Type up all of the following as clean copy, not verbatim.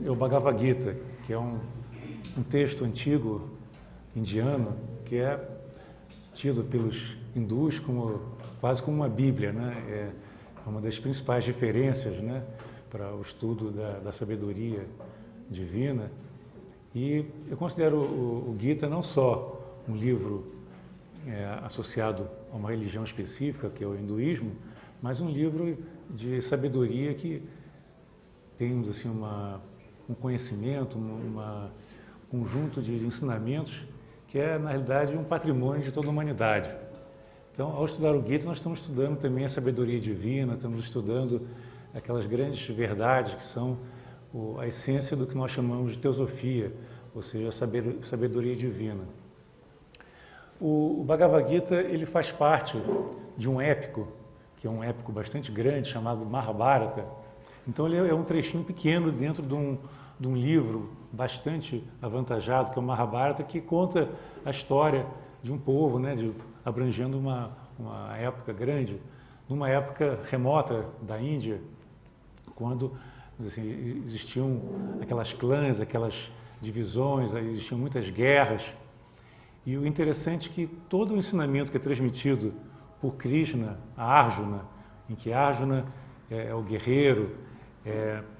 é o Bhagavad Gita, que é um texto antigo indiano que é tido pelos hindus como quase como uma Bíblia, né? É uma das principais referências, né, para o estudo da sabedoria divina. E eu considero o Gita não só um livro associado a uma religião específica, que é o hinduísmo, mas um livro de sabedoria que tem assim, um conhecimento, um conjunto de ensinamentos que é, na realidade, um patrimônio de toda a humanidade. Então, ao estudar o Gita, nós estamos estudando também a sabedoria divina, estamos estudando aquelas grandes verdades que são a essência do que nós chamamos de teosofia, ou seja, a sabedoria divina. O Bhagavad Gita ele faz parte de um épico, que é um épico bastante grande, chamado Mahabharata. Então, ele é um trechinho pequeno dentro de um livro bastante avantajado, que é o Mahabharata, que conta a história de um povo, né, abrangendo uma época grande, numa época remota da Índia, quando assim, existiam aquelas clãs, aquelas divisões, existiam muitas guerras. E o interessante é que todo o ensinamento que é transmitido por Krishna a Arjuna, em que Arjuna é o guerreiro,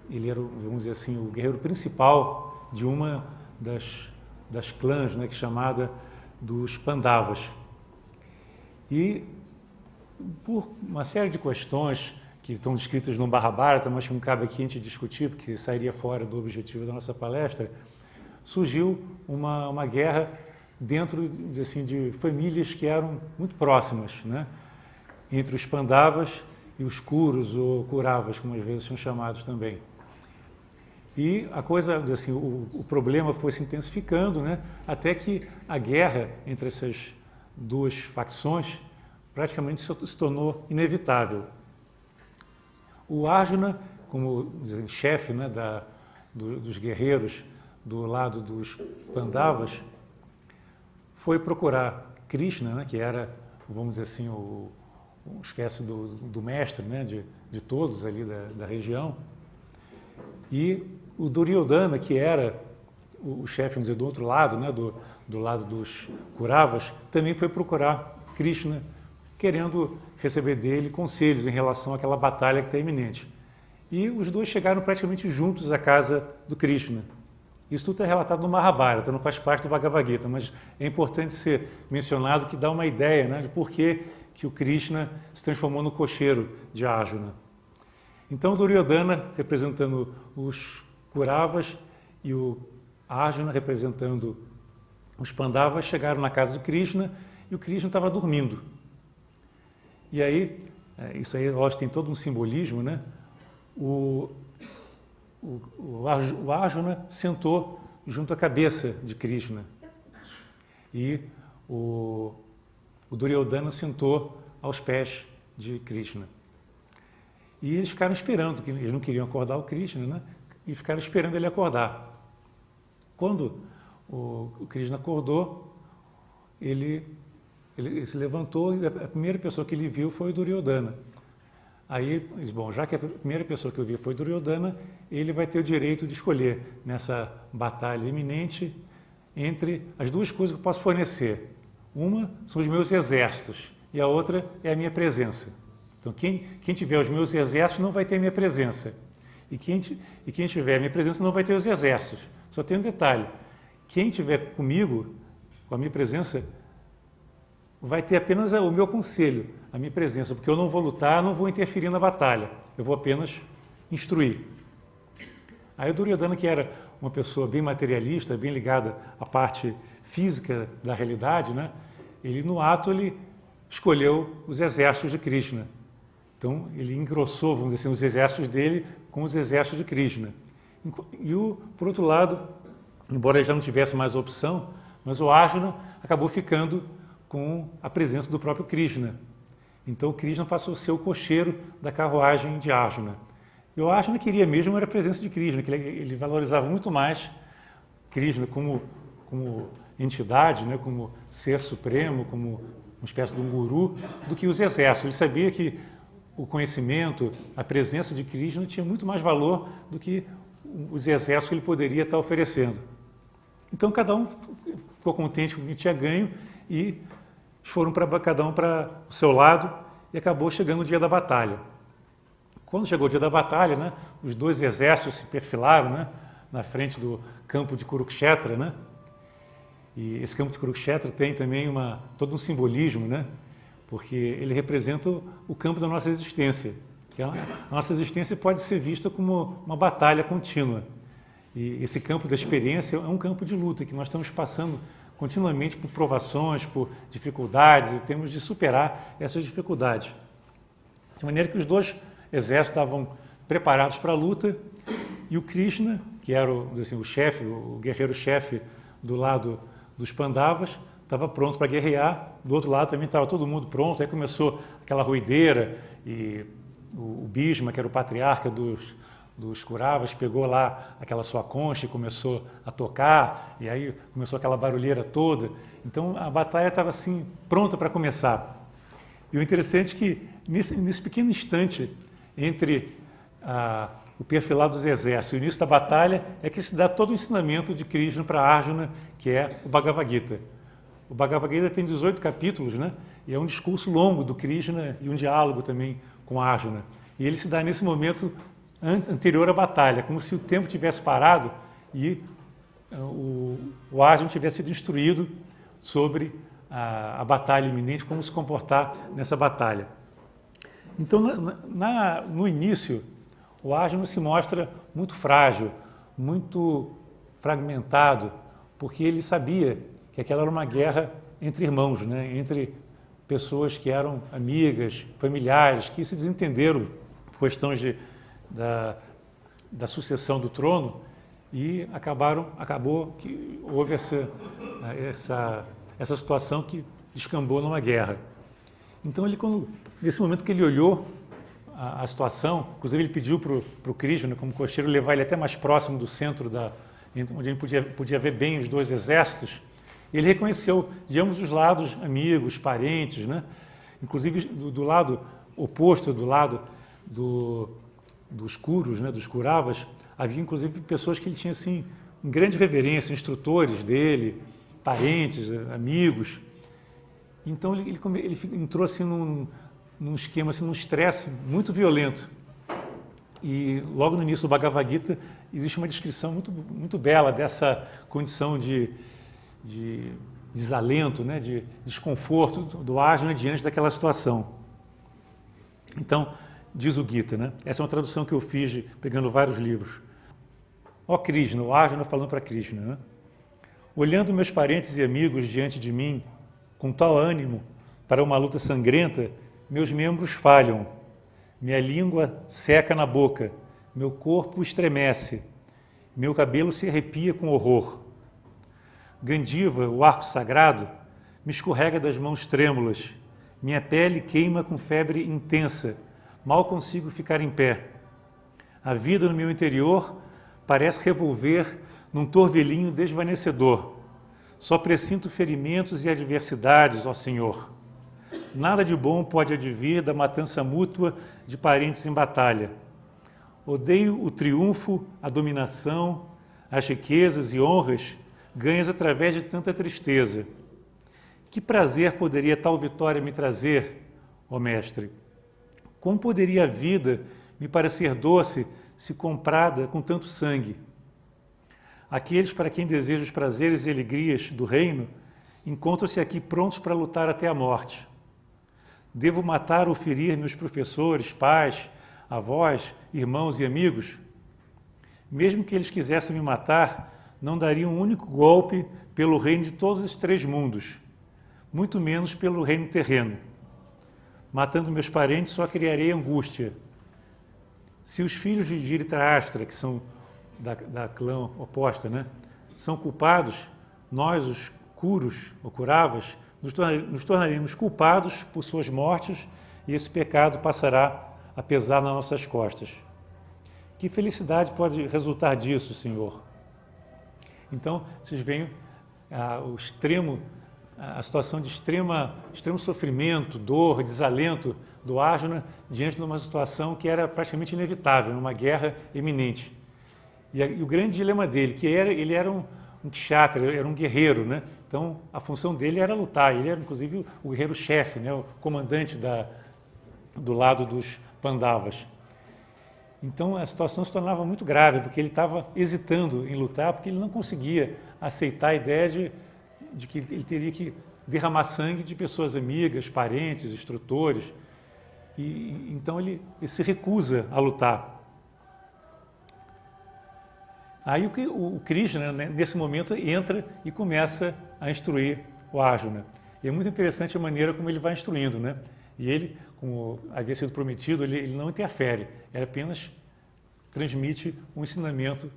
ele era, vamos dizer assim, o guerreiro principal de uma das clãs, né, que é chamada dos Pandavas. E por uma série de questões que estão descritas no Mahabharata, mas que não cabe aqui a gente discutir, porque sairia fora do objetivo da nossa palestra, surgiu uma guerra dentro assim, de famílias que eram muito próximas, né? Entre os Pandavas e os Kurus, ou Kuravas, como às vezes são chamados também. E a coisa, assim, o problema foi se intensificando, né? Até que a guerra entre essas duas facções praticamente se tornou inevitável. O Arjuna, como dizem, chefe, né, dos guerreiros do lado dos Pandavas, foi procurar Krishna, né, que era, vamos dizer assim, uma espécie do mestre, né, de todos ali da região. E o Duryodhana, que era o chefe, vamos dizer, do outro lado, né, do lado dos Kuravas, também foi procurar Krishna, querendo receber dele conselhos em relação àquela batalha que está iminente. E os dois chegaram praticamente juntos à casa do Krishna. Isso tudo é relatado no Mahabharata, não faz parte do Bhagavad Gita, mas é importante ser mencionado que dá uma ideia, né, de por que o Krishna se transformou no cocheiro de Arjuna. Então, Duryodhana, representando os Kuravas, e o Arjuna, representando os Pandavas, chegaram na casa do Krishna e o Krishna estava dormindo. E aí, isso aí, lógico, tem todo um simbolismo, né? O Arjuna sentou junto à cabeça de Krishna e o Duryodhana sentou aos pés de Krishna. E eles ficaram esperando, que eles não queriam acordar o Krishna, né? E ficaram esperando ele acordar. Quando o Krishna acordou, ele se levantou e a primeira pessoa que ele viu foi o Duryodhana. Aí, bom, já que a primeira pessoa que eu vi foi Duryodhana, ele vai ter o direito de escolher nessa batalha iminente entre as duas coisas que eu posso fornecer. Uma são os meus exércitos e a outra é a minha presença. Então, quem tiver os meus exércitos não vai ter a minha presença. E quem tiver a minha presença não vai ter os exércitos. Só tem um detalhe. Quem tiver comigo, com a minha presença, vai ter apenas o meu conselho, a minha presença, porque eu não vou lutar, não vou interferir na batalha. Eu vou apenas instruir. Aí o Duryodhana, que era uma pessoa bem materialista, bem ligada à parte física da realidade, né? Ele, no ato, ele escolheu os exércitos de Krishna. Então, ele engrossou, vamos dizer assim, os exércitos dele com os exércitos de Krishna. E, por outro lado, embora ele já não tivesse mais opção, mas o Arjuna acabou ficando com a presença do próprio Krishna. Então, o Krishna passou a ser o cocheiro da carruagem de Arjuna. E o Arjuna queria mesmo era a presença de Krishna, que ele valorizava muito mais Krishna como entidade, né, como ser supremo, como uma espécie de um guru, do que os exércitos. Ele sabia que o conhecimento, a presença de Krishna tinha muito mais valor do que os exércitos que ele poderia estar oferecendo. Então cada um ficou contente com o que tinha ganho e foram cada um para o seu lado e acabou chegando o dia da batalha. Quando chegou o dia da batalha, né, os dois exércitos se perfilaram, né, na frente do campo de Kurukshetra, né? E esse campo de Kurukshetra tem também todo um simbolismo, né? Porque ele representa o campo da nossa existência. A nossa existência pode ser vista como uma batalha contínua. E esse campo da experiência é um campo de luta, que nós estamos passando continuamente por provações, por dificuldades, e temos de superar essas dificuldades. De maneira que os dois exércitos estavam preparados para a luta, e o Krishna, que era o chefe, o guerreiro-chefe do lado dos Pandavas, estava pronto para guerrear. Do outro lado também estava todo mundo pronto. Aí começou aquela ruideira e o Bhishma, que era o patriarca dos Kauravas, pegou lá aquela sua concha e começou a tocar, e aí começou aquela barulheira toda. Então a batalha estava assim, pronta para começar. E o interessante é que nesse pequeno instante entre o perfilar dos exércitos e o início da batalha é que se dá todo o ensinamento de Krishna para Arjuna, que é o Bhagavad Gita. O Bhagavad Gita tem 18 capítulos, né? E é um discurso longo do Krishna e um diálogo também com Arjuna. E ele se dá nesse momento anterior à batalha, como se o tempo tivesse parado e o Arjuna tivesse sido instruído sobre a batalha iminente, como se comportar nessa batalha. Então, no início, o Arjuna se mostra muito frágil, muito fragmentado, porque ele sabia que aquela era uma guerra entre irmãos, né? Entre pessoas que eram amigas, familiares, que se desentenderam por questões da sucessão do trono e acabou que houve essa situação que descambou numa guerra. Então, nesse momento que ele olhou a situação, inclusive ele pediu para o Krishna, como cocheiro, levar ele até mais próximo do centro, onde ele podia ver bem os dois exércitos. Ele reconheceu de ambos os lados amigos, parentes, né? Inclusive do lado oposto, do lado dos Kurus, né? Dos Kauravas, havia inclusive pessoas que ele tinha assim, em grande reverência, instrutores dele, parentes, amigos. Então ele entrou assim num esquema, assim, num estresse muito violento. E logo no início do Bhagavad Gita existe uma descrição muito, muito bela dessa condição de desalento, né, de desconforto do Arjuna diante daquela situação. Então, diz o Gita, né? Essa é uma tradução que eu fiz pegando vários livros. Ó Krishna, o Arjuna falando para Krishna, né? Olhando meus parentes e amigos diante de mim, com tal ânimo para uma luta sangrenta, meus membros falham, minha língua seca na boca, meu corpo estremece, meu cabelo se arrepia com horror. Gandiva, o arco sagrado, me escorrega das mãos trêmulas, minha pele queima com febre intensa, mal consigo ficar em pé. A vida no meu interior parece revolver num torvelinho desvanecedor. Só presinto ferimentos e adversidades, ó Senhor. Nada de bom pode advir da matança mútua de parentes em batalha. Odeio o triunfo, a dominação, as riquezas e honras ganhas através de tanta tristeza. Que prazer poderia tal vitória me trazer, ó Mestre? Como poderia a vida me parecer doce se comprada com tanto sangue? Aqueles para quem desejo os prazeres e alegrias do reino encontram-se aqui prontos para lutar até a morte. Devo matar ou ferir meus professores, pais, avós, irmãos e amigos? Mesmo que eles quisessem me matar, não daria um único golpe pelo reino de todos os três mundos, muito menos pelo reino terreno. Matando meus parentes, só criarei angústia. Se os filhos de Dhritarashtra, que são da clã oposta, né, são culpados, nós, os Kurus ou Kauravas, nos tornaremos culpados por suas mortes e esse pecado passará a pesar nas nossas costas. Que felicidade pode resultar disso, Senhor? Então, vocês veem a situação de extremo sofrimento, dor, desalento do Arjuna diante de uma situação que era praticamente inevitável, numa guerra iminente. E o grande dilema dele, que ele era um kshatriya, era um guerreiro, né? Então, a função dele era lutar. Ele era, inclusive, o guerreiro-chefe, né? O comandante do lado dos Pandavas. Então, a situação se tornava muito grave, porque ele estava hesitando em lutar, porque ele não conseguia aceitar a ideia de que ele teria que derramar sangue de pessoas amigas, parentes, instrutores. Então, ele se recusa a lutar. Aí o Krishna, né, nesse momento, entra e começa a instruir o Arjuna. E é muito interessante a maneira como ele vai instruindo, né? E ele, como havia sido prometido, ele não interfere, ele apenas transmite um ensinamento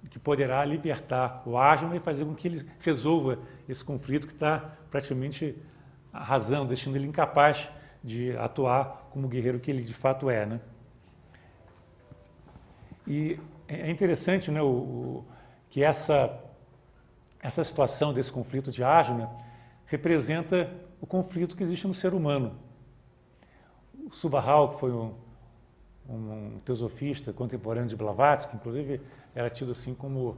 que poderá libertar o Arjuna e fazer com que ele resolva esse conflito que está praticamente arrasando, deixando ele incapaz de atuar como guerreiro que ele de fato é, né? E é interessante, né, que essa situação desse conflito de Arjuna representa o conflito que existe no ser humano. O Subahal, que foi um teosofista contemporâneo de Blavatsky, inclusive era tido assim como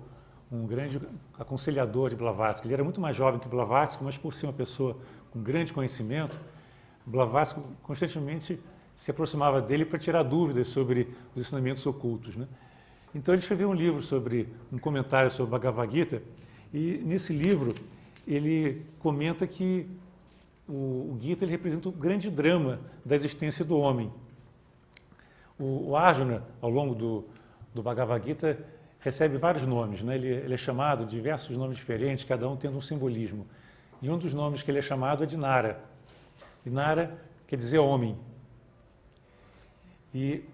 um grande aconselhador de Blavatsky. Ele era muito mais jovem que Blavatsky, mas por ser uma pessoa com grande conhecimento, Blavatsky constantemente se aproximava dele para tirar dúvidas sobre os ensinamentos ocultos, né? Então ele escreveu um livro um comentário sobre Bhagavad Gita, e nesse livro ele comenta que o Gita ele representa o grande drama da existência do homem. O Arjuna, ao longo do Bhagavad Gita, recebe vários nomes, né? Ele é chamado de diversos nomes diferentes, cada um tendo um simbolismo. E um dos nomes que ele é chamado é de Nara. E Nara quer dizer homem. E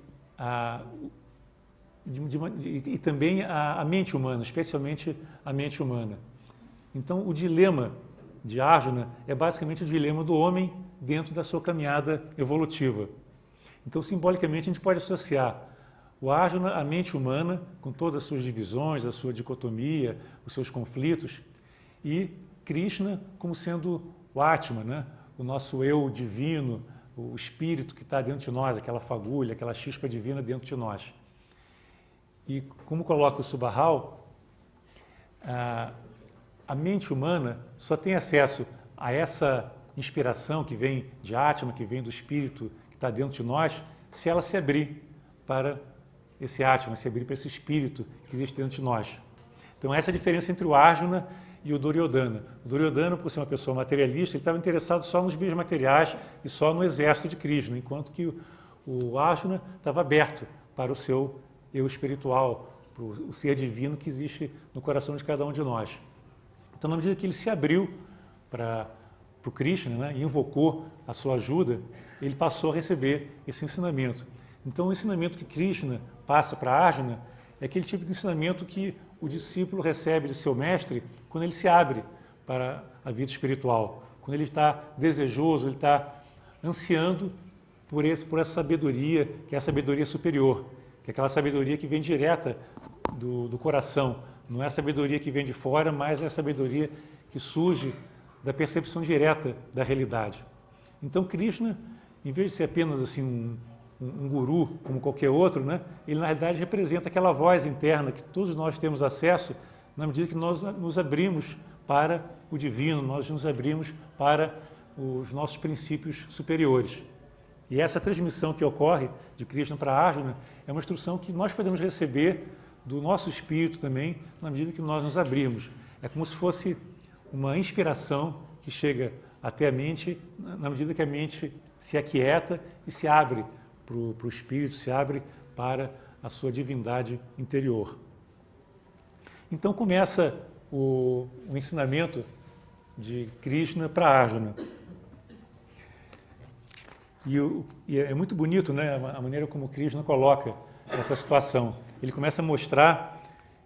também a mente humana, especialmente a mente humana. Então, o dilema de Arjuna é basicamente o dilema do homem dentro da sua caminhada evolutiva. Então, simbolicamente, a gente pode associar o Arjuna à mente humana, com todas as suas divisões, a sua dicotomia, os seus conflitos, e Krishna como sendo o Atma, né? O nosso eu divino, o espírito que está dentro de nós, aquela fagulha, aquela chispa divina dentro de nós. E como coloca o Subahal, a mente humana só tem acesso a essa inspiração que vem de Atma, que vem do espírito que está dentro de nós, se ela se abrir para esse Atma, se abrir para esse espírito que existe dentro de nós. Então essa é a diferença entre o Arjuna e o Duryodhana. O Duryodhana, por ser uma pessoa materialista, ele estava interessado só nos bens materiais e só no exército de Krishna, enquanto que o Arjuna estava aberto para o seu eu espiritual, para o ser divino que existe no coração de cada um de nós. Então, na medida que ele se abriu para o Krishna, né, e invocou a sua ajuda, ele passou a receber esse ensinamento. Então, o ensinamento que Krishna passa para Arjuna é aquele tipo de ensinamento que o discípulo recebe de seu mestre quando ele se abre para a vida espiritual, quando ele está desejoso, ele está ansiando por essa sabedoria, que é a sabedoria superior, que é aquela sabedoria que vem direta do coração. Não é a sabedoria que vem de fora, mas é a sabedoria que surge da percepção direta da realidade. Então, Krishna, em vez de ser apenas assim um guru como qualquer outro, né, ele na realidade representa aquela voz interna que todos nós temos acesso na medida que nós nos abrimos para o divino, nós nos abrimos para os nossos princípios superiores. E essa transmissão que ocorre de Krishna para Arjuna é uma instrução que nós podemos receber do nosso espírito também, na medida que nós nos abrirmos. É como se fosse uma inspiração que chega até a mente, na medida que a mente se aquieta e se abre para o espírito, se abre para a sua divindade interior. Então começa o ensinamento de Krishna para Arjuna. E é muito bonito, né, a maneira como Krishna coloca essa situação. Ele começa a mostrar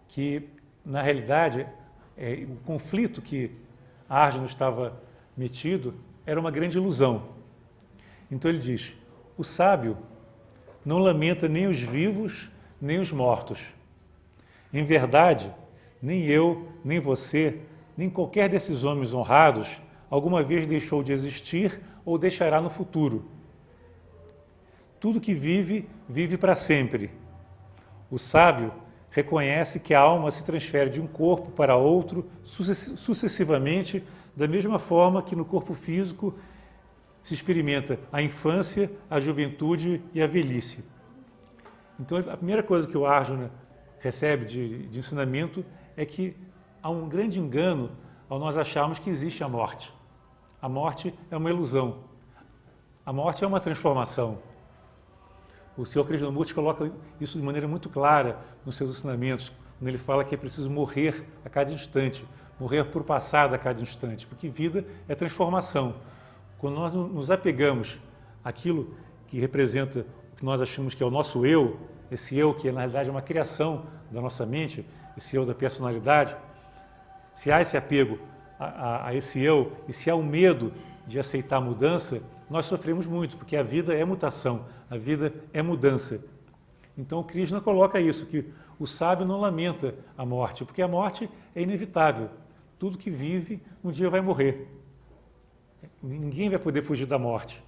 que, na realidade, o conflito que Arjuna estava metido era uma grande ilusão. Então ele diz: o sábio não lamenta nem os vivos, nem os mortos. Em verdade, nem eu, nem você, nem qualquer desses homens honrados alguma vez deixou de existir ou deixará no futuro. Tudo que vive, vive para sempre. O sábio reconhece que a alma se transfere de um corpo para outro sucessivamente, da mesma forma que no corpo físico se experimenta a infância, a juventude e a velhice. Então, a primeira coisa que o Arjuna recebe de ensinamento é que há um grande engano ao nós acharmos que existe a morte. A morte é uma ilusão. A morte é uma transformação. O Sr. Krishnamurti coloca isso de maneira muito clara nos seus ensinamentos, quando ele fala que é preciso morrer a cada instante, morrer por passado a cada instante, porque vida é transformação. Quando nós nos apegamos àquilo que representa o que nós achamos que é o nosso eu, esse eu que na realidade é uma criação da nossa mente, esse eu da personalidade, se há esse apego a esse eu e se há o medo de aceitar a mudança, nós sofremos muito, porque a vida é mutação, a vida é mudança. Então, Krishna coloca isso, que o sábio não lamenta a morte, porque a morte é inevitável. Tudo que vive, um dia vai morrer. Ninguém vai poder fugir da morte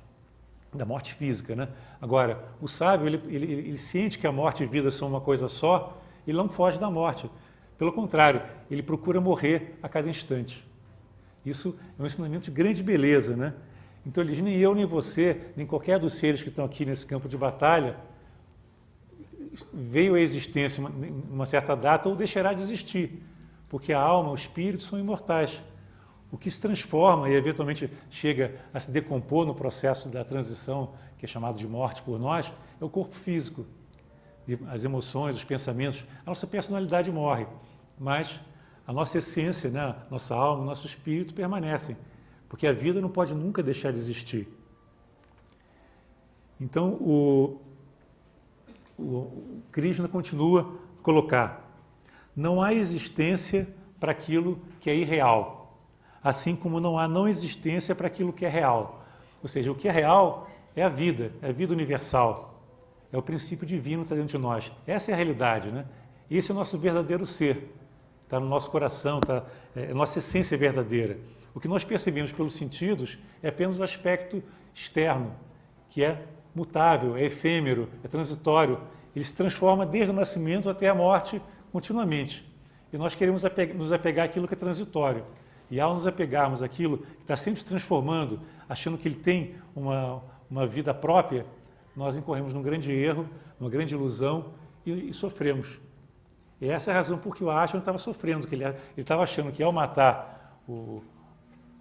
física, né? Agora, o sábio, ele sente que a morte e a vida são uma coisa só, ele não foge da morte. Pelo contrário, ele procura morrer a cada instante. Isso é um ensinamento de grande beleza, né? Então ele diz, nem eu, nem você, nem qualquer dos seres que estão aqui nesse campo de batalha veio à existência em uma certa data ou deixará de existir, porque a alma, o espírito são imortais. O que se transforma e eventualmente chega a se decompor no processo da transição, que é chamado de morte por nós, é o corpo físico. As emoções, os pensamentos, a nossa personalidade morre, mas a nossa essência, né, nossa alma, nosso espírito permanecem. Porque a vida não pode nunca deixar de existir. Então, o Krishna continua a colocar: não há existência para aquilo que é irreal, assim como não há não existência para aquilo que é real. Ou seja, o que é real é a vida universal, é o princípio divino que está dentro de nós. Essa é a realidade, né? Esse é o nosso verdadeiro ser, está no nosso coração, é a nossa essência verdadeira. O que nós percebemos pelos sentidos é apenas o aspecto externo, que é mutável, é efêmero, é transitório. Ele se transforma desde o nascimento até a morte continuamente. E nós queremos nos apegar àquilo que é transitório. E ao nos apegarmos àquilo que está sempre se transformando, achando que ele tem uma vida própria, nós incorremos num grande erro, numa grande ilusão e sofremos. E essa é a razão por que o Arjuna estava sofrendo, que ele estava achando que ao matar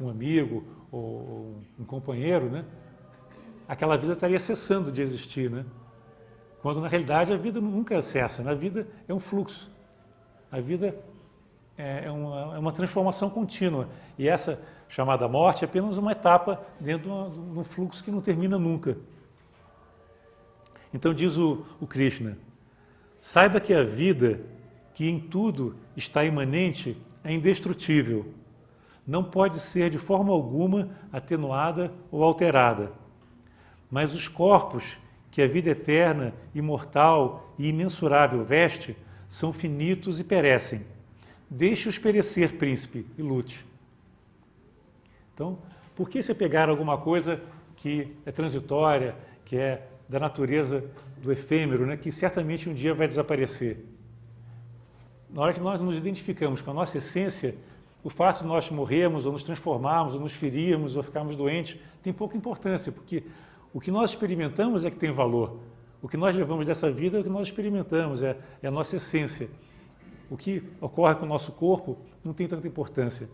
um amigo ou um companheiro, né, aquela vida estaria cessando de existir, né? Quando na realidade a vida nunca cessa, né? A vida é um fluxo, a vida é uma transformação contínua e essa chamada morte é apenas uma etapa dentro de um fluxo que não termina nunca. Então diz o Krishna: saiba que a vida, que em tudo está imanente, é indestrutível. Não pode ser de forma alguma atenuada ou alterada. Mas os corpos que a vida eterna, imortal e imensurável veste são finitos e perecem. Deixe-os perecer, príncipe, e lute. Então, por que se pegar alguma coisa que é transitória, que é da natureza do efêmero, né, que certamente um dia vai desaparecer? Na hora que nós nos identificamos com a nossa essência, o fato de nós morrermos, ou nos transformarmos, ou nos ferirmos, ou ficarmos doentes, tem pouca importância, porque o que nós experimentamos é que tem valor. O que nós levamos dessa vida é o que nós experimentamos, é a nossa essência. O que ocorre com o nosso corpo não tem tanta importância.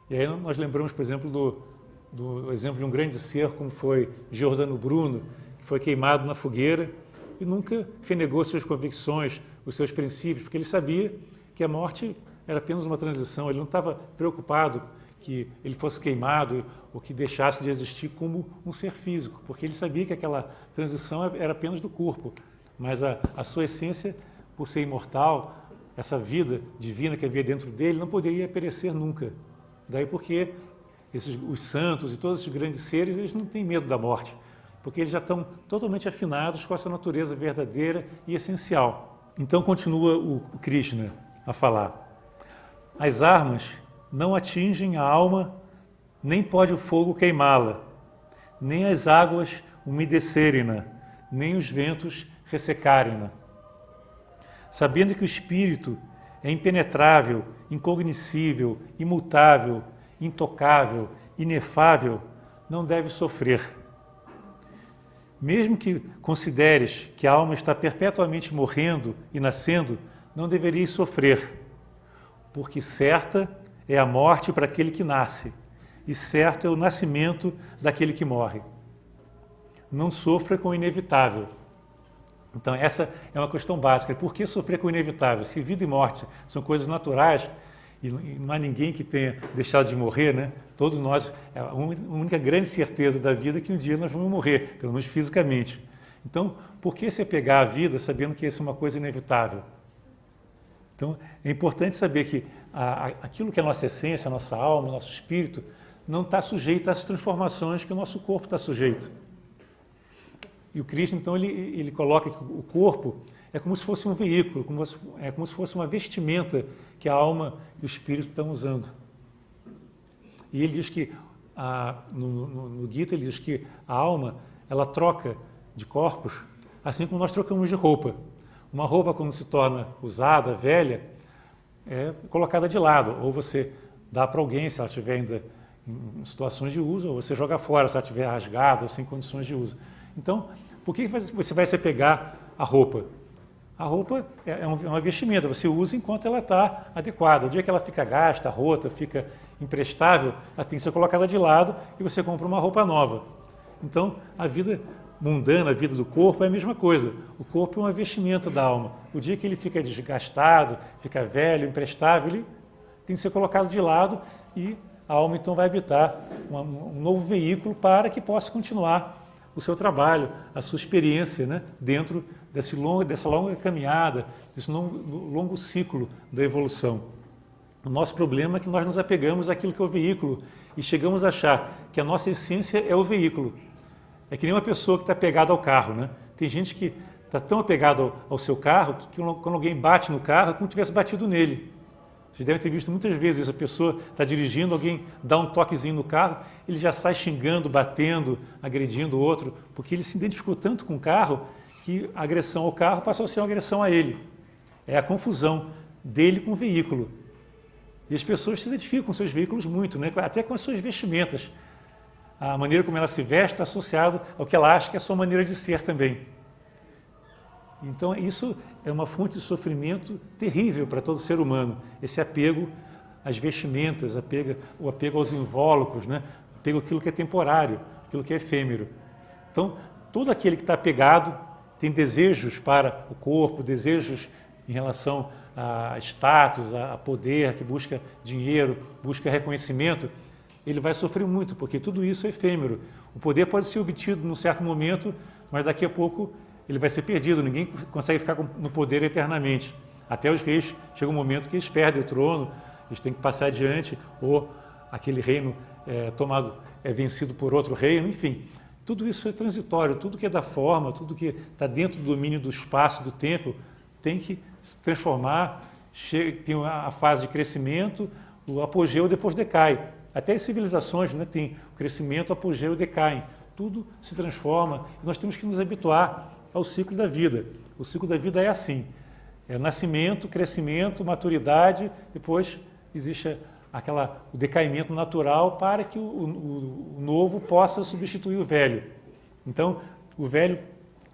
E aí nós lembramos, por exemplo, do exemplo de um grande ser, como foi Giordano Bruno, que foi queimado na fogueira e nunca renegou suas convicções, os seus princípios, porque ele sabia que a morte era apenas uma transição, ele não estava preocupado que ele fosse queimado ou que deixasse de existir como um ser físico, porque ele sabia que aquela transição era apenas do corpo, mas a sua essência, por ser imortal, essa vida divina que havia dentro dele, não poderia perecer nunca. Daí porque os santos e todos esses grandes seres, eles não têm medo da morte, porque eles já estão totalmente afinados com essa natureza verdadeira e essencial. Então continua o Krishna a falar: as armas não atingem a alma, nem pode o fogo queimá-la, nem as águas umedecerem-na, nem os ventos ressecarem-na. sabendo que o espírito é impenetrável, incognoscível, imutável, intocável, inefável, não deve sofrer. Mesmo que consideres que a alma está perpetuamente morrendo e nascendo, não deverias sofrer, porque certa é a morte para aquele que nasce, e certo é o nascimento daquele que morre. Não sofra com o inevitável. Então essa é uma questão básica. Por que sofrer com o inevitável? Se vida e morte são coisas naturais, e não há ninguém que tenha deixado de morrer, né? Todos nós, a única grande certeza da vida é que um dia nós vamos morrer, pelo menos fisicamente. Então, por que se apegar à vida sabendo que isso é uma coisa inevitável? Então, é importante saber que aquilo que é a nossa essência, a nossa alma, o nosso espírito, não está sujeito às transformações que o nosso corpo está sujeito. E o Krishna, então, ele coloca que o corpo é como se fosse um veículo, é como se fosse uma vestimenta que a alma e o espírito estão usando. E ele diz que, no Gita, ele diz que a alma, ela troca de corpos, assim como nós trocamos de roupa. Uma roupa, quando se torna usada, velha, é colocada de lado, ou você dá para alguém, se ela estiver ainda em situações de uso, ou você joga fora, se ela estiver rasgada ou sem condições de uso. Então, por que você vai se apegar à roupa? A roupa é uma vestimenta, você usa enquanto ela está adequada. O dia que ela fica gasta, rota, fica imprestável, ela tem que ser colocada de lado e você compra uma roupa nova. Então, a vida mundana, a vida do corpo é a mesma coisa. O corpo é uma vestimenta da alma. O dia que ele fica desgastado, fica velho, imprestável, ele tem que ser colocado de lado e a alma então vai habitar um novo veículo para que possa continuar o seu trabalho, a sua experiência, né, dentro dessa longa caminhada, desse longo ciclo da evolução. O nosso problema é que nós nos apegamos àquilo que é o veículo e chegamos a achar que a nossa essência é o veículo. É que nem uma pessoa que está apegada ao carro, né? Tem gente que está tão apegada ao seu carro que quando alguém bate no carro é como se tivesse batido nele. Vocês devem ter visto muitas vezes, a pessoa está dirigindo, alguém dá um toquezinho no carro, ele já sai xingando, batendo, agredindo o outro, porque ele se identificou tanto com o carro que a agressão ao carro passou a ser uma agressão a ele. É a confusão dele com o veículo. E as pessoas se identificam com seus veículos muito, né? Até com as suas vestimentas. A maneira como ela se veste está associado ao que ela acha que é a sua maneira de ser também. Então isso é uma fonte de sofrimento terrível para todo ser humano, esse apego às vestimentas, o apego aos invólucros, né? Apego àquilo que é temporário, aquilo que é efêmero. Então, todo aquele que está apegado tem desejos para o corpo, desejos em relação a status, a poder, que busca dinheiro, busca reconhecimento, ele vai sofrer muito, porque tudo isso é efêmero. O poder pode ser obtido num certo momento, mas daqui a pouco ele vai ser perdido, ninguém consegue ficar no poder eternamente. Até os reis, chega um momento que eles perdem o trono, eles têm que passar adiante, ou aquele reino é vencido por outro reino, enfim. Tudo isso é transitório, tudo que é da forma, tudo que está dentro do domínio do espaço, do tempo, tem que se transformar, tem a fase de crescimento, o apogeu depois decai. Até as civilizações, né, tem o crescimento, o apogeu e decaem. Tudo se transforma e nós temos que nos habituar ao ciclo da vida. O ciclo da vida é assim, é nascimento, crescimento, maturidade, depois existe o decaimento natural para que o novo possa substituir o velho. Então, o velho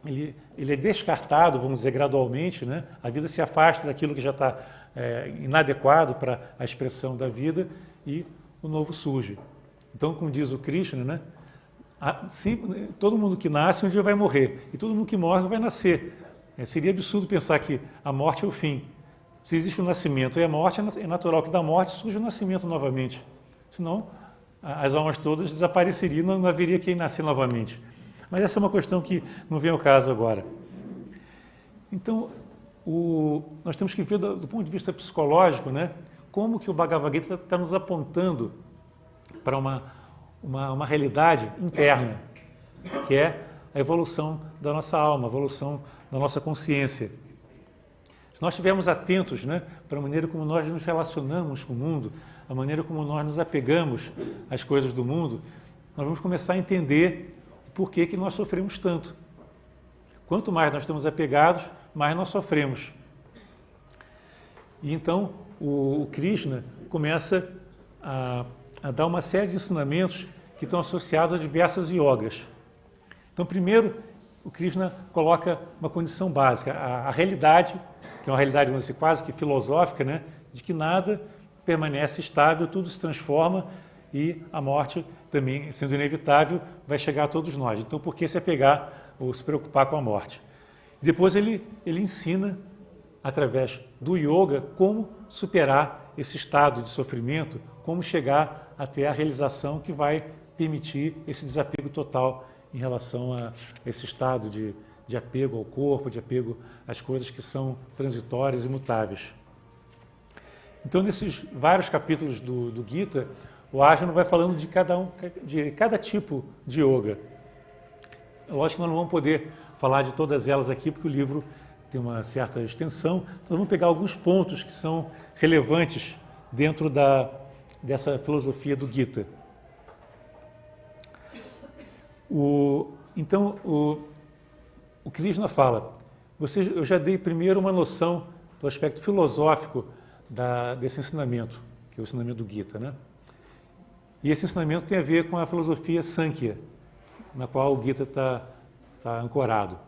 ele é descartado, vamos dizer, gradualmente, né? A vida se afasta daquilo que já está inadequado para a expressão da vida e o novo surge. Então, como diz o Krishna, né? Todo mundo que nasce um dia vai morrer, e todo mundo que morre vai nascer. Seria absurdo pensar que a morte é o fim. Se existe o nascimento e a morte, é natural que da morte surja o nascimento novamente. Senão, as almas todas desapareceriam, não haveria quem nascer novamente. Mas essa é uma questão que não vem ao caso agora. Então, nós temos que ver do ponto de vista psicológico, né, como que o Bhagavad Gita está nos apontando para uma realidade interna, que é a evolução da nossa alma, a evolução da nossa consciência. Se nós estivermos atentos, né, para a maneira como nós nos relacionamos com o mundo, a maneira como nós nos apegamos às coisas do mundo, nós vamos começar a entender por que nós sofremos tanto. Quanto mais nós estamos apegados, mais nós sofremos. E então o Krishna começa a dar uma série de ensinamentos que estão associados a diversas yogas. Então, primeiro, o Krishna coloca uma condição básica, a realidade, que é uma realidade, vamos dizer, quase que filosófica, né, de que nada permanece estável, tudo se transforma e a morte também, sendo inevitável, vai chegar a todos nós. Então, por que se apegar ou se preocupar com a morte? Depois ele ensina, através do yoga, como superar esse estado de sofrimento, como chegar até a realização que vai permitir esse desapego total em relação a esse estado de apego ao corpo, de apego às coisas que são transitórias e mutáveis. Então, nesses vários capítulos do Gita, o Arjuna vai falando de cada tipo de yoga. Lógico que nós não vamos poder falar de todas elas aqui, porque o livro tem uma certa extensão, então vamos pegar alguns pontos que são relevantes dentro dessa filosofia do Gita. Então, o Krishna fala, eu já dei primeiro uma noção do aspecto filosófico desse ensinamento, que é o ensinamento do Gita, né? E esse ensinamento tem a ver com a filosofia Sankhya, na qual o Gita está ancorado.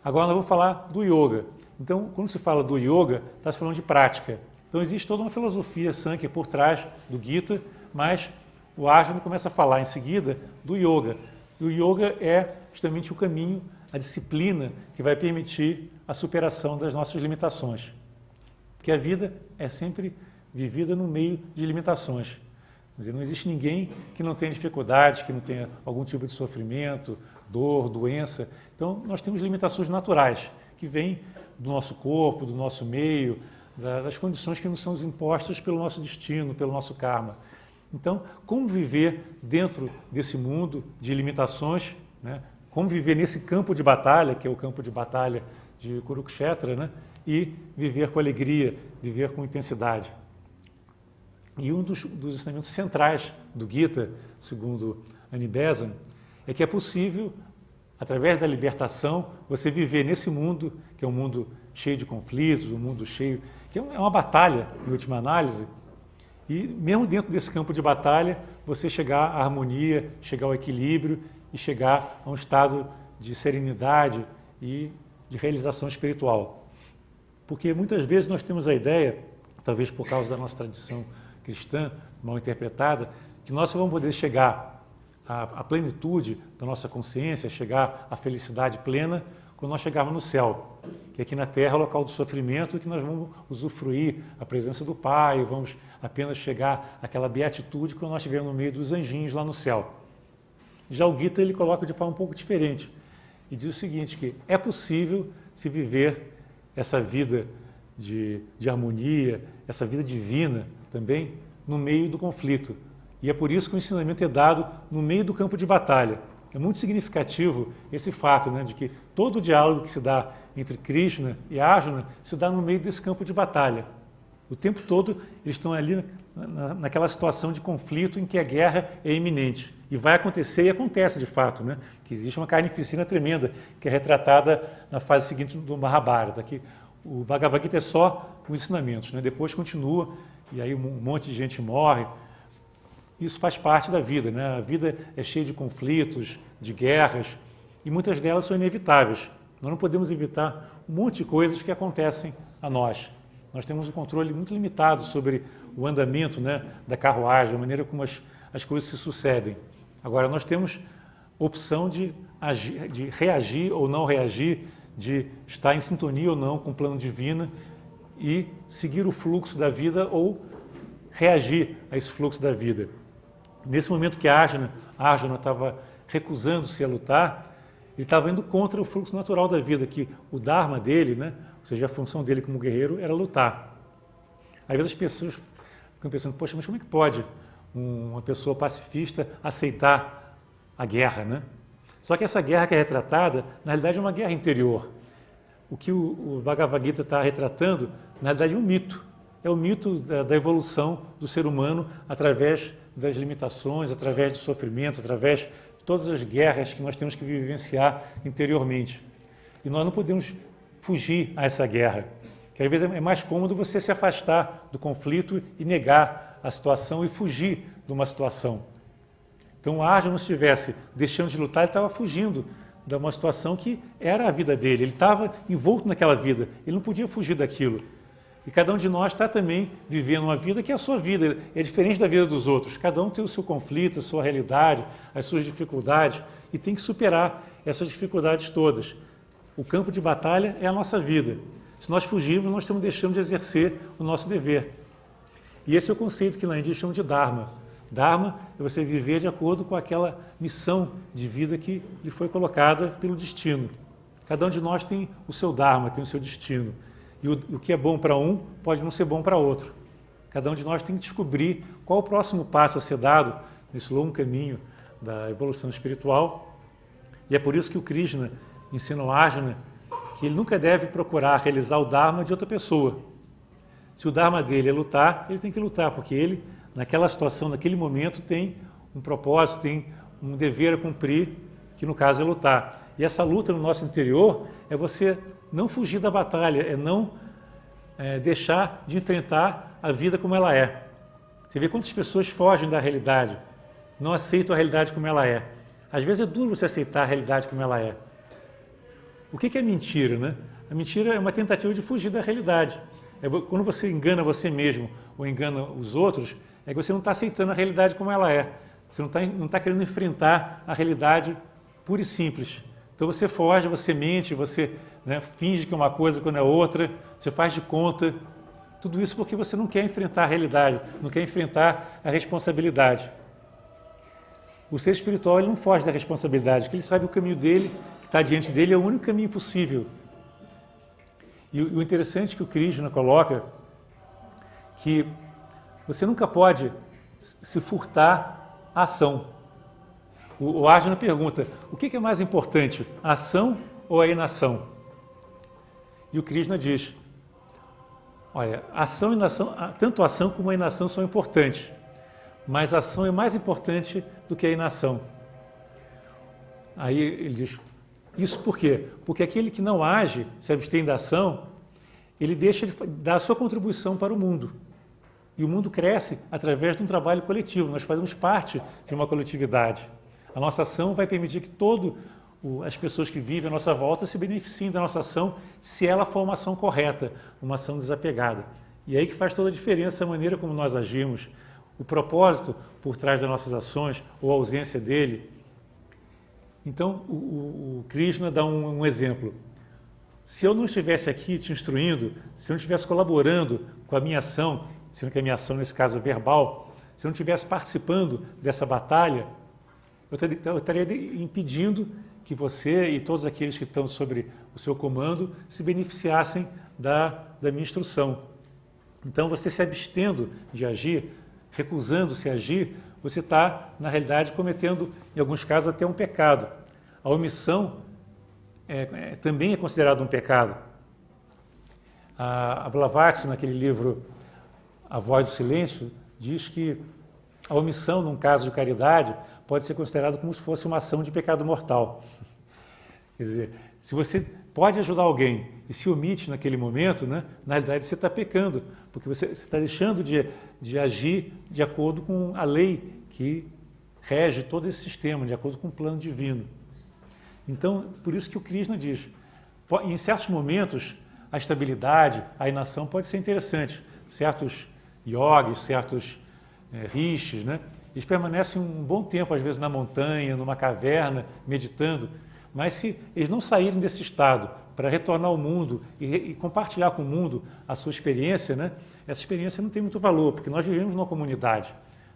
Agora nós vamos falar do yoga. Então, quando se fala do yoga, está se falando de prática. Então, existe toda uma filosofia Sankhya por trás do Gita, mas o Arjuna começa a falar em seguida do yoga. E o yoga é justamente o caminho, a disciplina que vai permitir a superação das nossas limitações. Porque a vida é sempre vivida no meio de limitações. Quer dizer, não existe ninguém que não tenha dificuldades, que não tenha algum tipo de sofrimento, dor, doença. Então, nós temos limitações naturais, que vêm do nosso corpo, do nosso meio, das condições que nos são impostas pelo nosso destino, pelo nosso karma. Então, como viver dentro desse mundo de limitações, né? Como viver nesse campo de batalha, que é o campo de batalha de Kurukshetra, né? E viver com alegria, viver com intensidade. E um dos ensinamentos centrais do Gita, segundo Annie Besant, é que é possível, através da libertação, você viver nesse mundo, que é um mundo cheio de conflitos, um mundo cheio... que é uma batalha, em última análise, e mesmo dentro desse campo de batalha, você chegar à harmonia, chegar ao equilíbrio e chegar a um estado de serenidade e de realização espiritual. Porque muitas vezes nós temos a ideia, talvez por causa da nossa tradição cristã, mal interpretada, que nós só vamos poder chegar à plenitude da nossa consciência, chegar à felicidade plena, quando nós chegarmos no céu, que aqui na Terra é o local do sofrimento, que nós vamos usufruir a presença do Pai, vamos apenas chegar àquela beatitude quando nós estivermos no meio dos anjinhos lá no céu. Já o Gita ele coloca de forma um pouco diferente e diz o seguinte, que é possível se viver essa vida de harmonia, essa vida divina também no meio do conflito. E é por isso que o ensinamento é dado no meio do campo de batalha. É muito significativo esse fato, né, de que todo o diálogo que se dá entre Krishna e Arjuna se dá no meio desse campo de batalha. O tempo todo eles estão ali naquela situação de conflito em que a guerra é iminente. E vai acontecer, e acontece de fato, né, que existe uma carnificina tremenda, que é retratada na fase seguinte do Mahabharata, que o Bhagavad Gita é só com ensinamentos, né, depois continua, e aí um monte de gente morre. Isso faz parte da vida, né? A vida é cheia de conflitos, de guerras, e muitas delas são inevitáveis. Nós não podemos evitar um monte de coisas que acontecem a nós. Nós temos um controle muito limitado sobre o andamento, né, da carruagem, a maneira como as coisas se sucedem. Agora, nós temos opção de reagir ou não reagir, de estar em sintonia ou não com o plano divino e seguir o fluxo da vida ou reagir a esse fluxo da vida. Nesse momento que Arjuna estava recusando-se a lutar, ele estava indo contra o fluxo natural da vida, que o dharma dele, né, ou seja, a função dele como guerreiro, era lutar. Às vezes as pessoas ficam pensando, poxa, mas como é que pode uma pessoa pacifista aceitar a guerra, né? Só que essa guerra que é retratada, na realidade é uma guerra interior. O que o Bhagavad Gita está retratando, na realidade é um mito. É o mito da evolução do ser humano através das limitações, através do sofrimento, através de todas as guerras que nós temos que vivenciar interiormente. E nós não podemos fugir a essa guerra, Que às vezes é mais cômodo você se afastar do conflito e negar a situação e fugir de uma situação. Então o Arjuna, se estivesse deixando de lutar, ele estava fugindo de uma situação que era a vida dele. Ele estava envolto naquela vida, ele não podia fugir daquilo. E cada um de nós está também vivendo uma vida que é a sua vida, é diferente da vida dos outros. Cada um tem o seu conflito, a sua realidade, as suas dificuldades e tem que superar essas dificuldades todas. O campo de batalha é a nossa vida. Se nós fugirmos, nós estamos deixando de exercer o nosso dever. E esse é o conceito que na Índia chamam de Dharma. Dharma é você viver de acordo com aquela missão de vida que lhe foi colocada pelo destino. Cada um de nós tem o seu Dharma, tem o seu destino. E o que é bom para um pode não ser bom para outro. Cada um de nós tem que descobrir qual o próximo passo a ser dado nesse longo caminho da evolução espiritual. E é por isso que o Krishna ensina ao Arjuna que ele nunca deve procurar realizar o Dharma de outra pessoa. Se o Dharma dele é lutar, ele tem que lutar, porque ele, naquela situação, naquele momento, tem um propósito, tem um dever a cumprir, que no caso é lutar. E essa luta no nosso interior é você não fugir da batalha, é não deixar de enfrentar a vida como ela é. Você vê quantas pessoas fogem da realidade, não aceitam a realidade como ela é. Às vezes é duro você aceitar a realidade como ela é. O que é mentira, né? A mentira é uma tentativa de fugir da realidade. Quando você engana você mesmo ou engana os outros, é que você não está aceitando a realidade como ela é. Você não está querendo enfrentar a realidade pura e simples. Então você foge, você mente, você finge que é uma coisa quando é outra, você faz de conta. Tudo isso porque você não quer enfrentar a realidade, não quer enfrentar a responsabilidade. O ser espiritual ele não foge da responsabilidade, porque ele sabe o caminho dele, que está diante dele, é o único caminho possível. E o interessante que o Krishna coloca, que você nunca pode se furtar a ação. O Arjuna pergunta, o que é mais importante, a ação ou a inação? E o Krishna diz, olha, ação e inação, tanto a ação como a inação são importantes, mas a ação é mais importante do que a inação. Aí ele diz, isso por quê? Porque aquele que não age, se abstém da ação, ele deixa de dar a sua contribuição para o mundo. E o mundo cresce através de um trabalho coletivo, nós fazemos parte de uma coletividade. A nossa ação vai permitir que as pessoas que vivem à nossa volta se beneficiem da nossa ação, se ela for uma ação correta, uma ação desapegada. E é aí que faz toda a diferença a maneira como nós agimos, o propósito por trás das nossas ações ou a ausência dele. Então, o Krishna dá um exemplo. Se eu não estivesse aqui te instruindo, se eu não estivesse colaborando com a minha ação, sendo que a minha ação, nesse caso, é verbal, se eu não estivesse participando dessa batalha, eu estaria impedindo que você e todos aqueles que estão sobre o seu comando se beneficiassem da minha instrução. Então, você se abstendo de agir, recusando-se a agir, você está, na realidade, cometendo, em alguns casos, até um pecado. A omissão também é considerada um pecado. A Blavatsky, naquele livro A Voz do Silêncio, diz que a omissão, num caso de caridade, pode ser considerada como se fosse uma ação de pecado mortal. Quer dizer, se você pode ajudar alguém e se omite naquele momento, na realidade você está pecando, porque você está deixando de agir de acordo com a lei que rege todo esse sistema, de acordo com o plano divino. Então, por isso que o Krishna diz, em certos momentos, a estabilidade, a inação pode ser interessante. Certos yogis, certos rishis, eles permanecem um bom tempo, às vezes na montanha, numa caverna, meditando, mas se eles não saírem desse estado para retornar ao mundo e compartilhar com o mundo a sua experiência, essa experiência não tem muito valor, porque nós vivemos numa comunidade,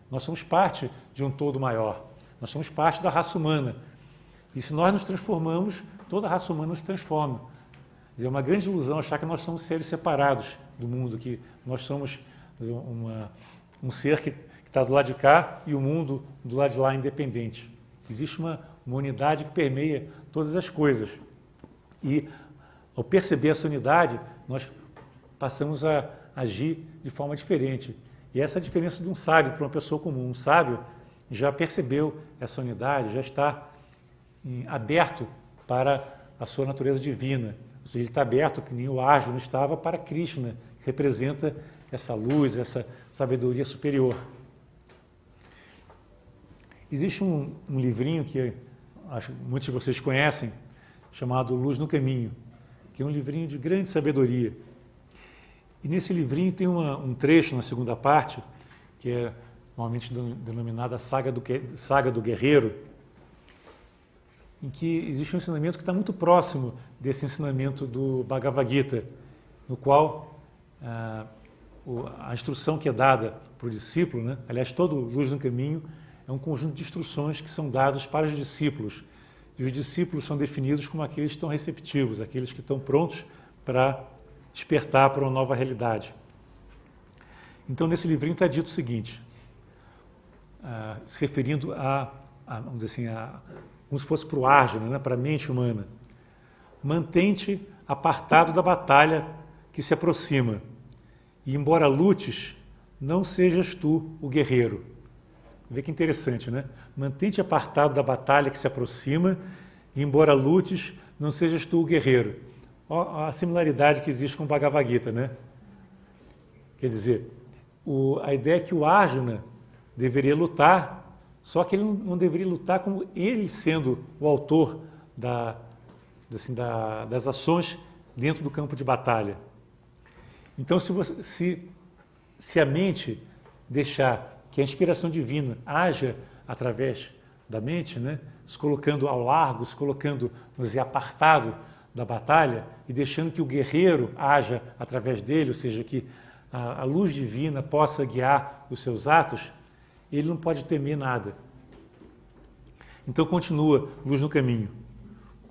nós somos parte de um todo maior, nós somos parte da raça humana. E se nós nos transformamos, toda a raça humana se transforma. É uma grande ilusão achar que nós somos seres separados do mundo, que nós somos um ser que está do lado de cá e o mundo do lado de lá independente. Existe uma unidade que permeia todas as coisas. E ao perceber essa unidade, nós passamos a agir de forma diferente. E essa é a diferença de um sábio para uma pessoa comum. Um sábio já percebeu essa unidade, já está aberto para a sua natureza divina, Ou seja, ele está aberto, que nem o Arjuna estava, para Krishna, que representa essa luz, essa sabedoria superior. Existe um livrinho que acho que muitos de vocês conhecem, chamado Luz no Caminho, que é um livrinho de grande sabedoria. E nesse livrinho tem um trecho na segunda parte, que é normalmente denominada Saga do Guerreiro, em que existe um ensinamento que está muito próximo desse ensinamento do Bhagavad Gita, no qual a instrução que é dada para o discípulo, né? Aliás, todo Luz no Caminho é um conjunto de instruções que são dadas para os discípulos. E os discípulos são definidos como aqueles que estão receptivos, aqueles que estão prontos para despertar para uma nova realidade. Então, nesse livrinho está dito o seguinte, se referindo vamos dizer assim, como se fosse para o Arjuna, né, para a mente humana. Mantém-te apartado da batalha que se aproxima, e embora lutes, não sejas tu o guerreiro. Vê que interessante, né? Mantém-te apartado da batalha que se aproxima, e embora lutes, não sejas tu o guerreiro. Ó, a similaridade que existe com o Bhagavad Gita, né? Quer dizer, a ideia é que o Arjuna deveria lutar, só que ele não deveria lutar como ele sendo o autor das ações dentro do campo de batalha. Então, se a mente deixar que a inspiração divina haja através da mente, né, se colocando ao largo, se colocando, vamos dizer, apartado da batalha e deixando que o guerreiro haja através dele, ou seja, que a luz divina possa guiar os seus atos, ele não pode temer nada. Então continua Luz no Caminho.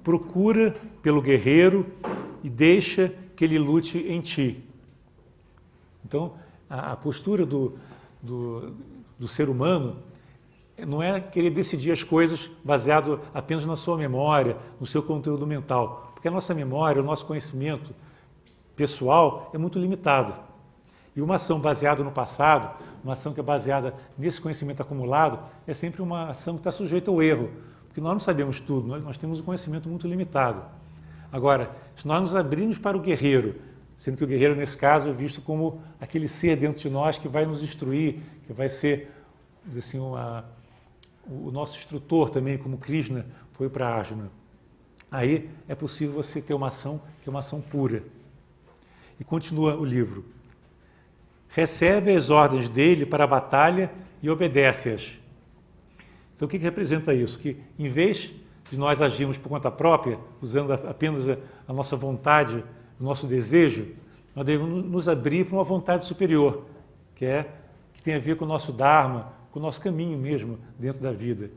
Procura pelo guerreiro e deixa que ele lute em ti. Então, a postura do ser humano não é querer decidir as coisas baseado apenas na sua memória, no seu conteúdo mental, porque a nossa memória, o nosso conhecimento pessoal é muito limitado. E uma ação baseada no passado, uma ação que é baseada nesse conhecimento acumulado, é sempre uma ação que está sujeita ao erro, porque nós não sabemos tudo, nós temos um conhecimento muito limitado. Agora, se nós nos abrirmos para o guerreiro, sendo que o guerreiro, nesse caso, é visto como aquele ser dentro de nós que vai nos instruir, que vai ser, assim, o nosso instrutor também, como Krishna foi para Arjuna. Aí é possível você ter uma ação que é uma ação pura. E continua o livro. Recebe as ordens dele para a batalha e obedece-as. Então, o que representa isso? Que, em vez de nós agirmos por conta própria, usando apenas a nossa vontade, o nosso desejo, nós devemos nos abrir para uma vontade superior, que tem a ver com o nosso Dharma, com o nosso caminho mesmo dentro da vida.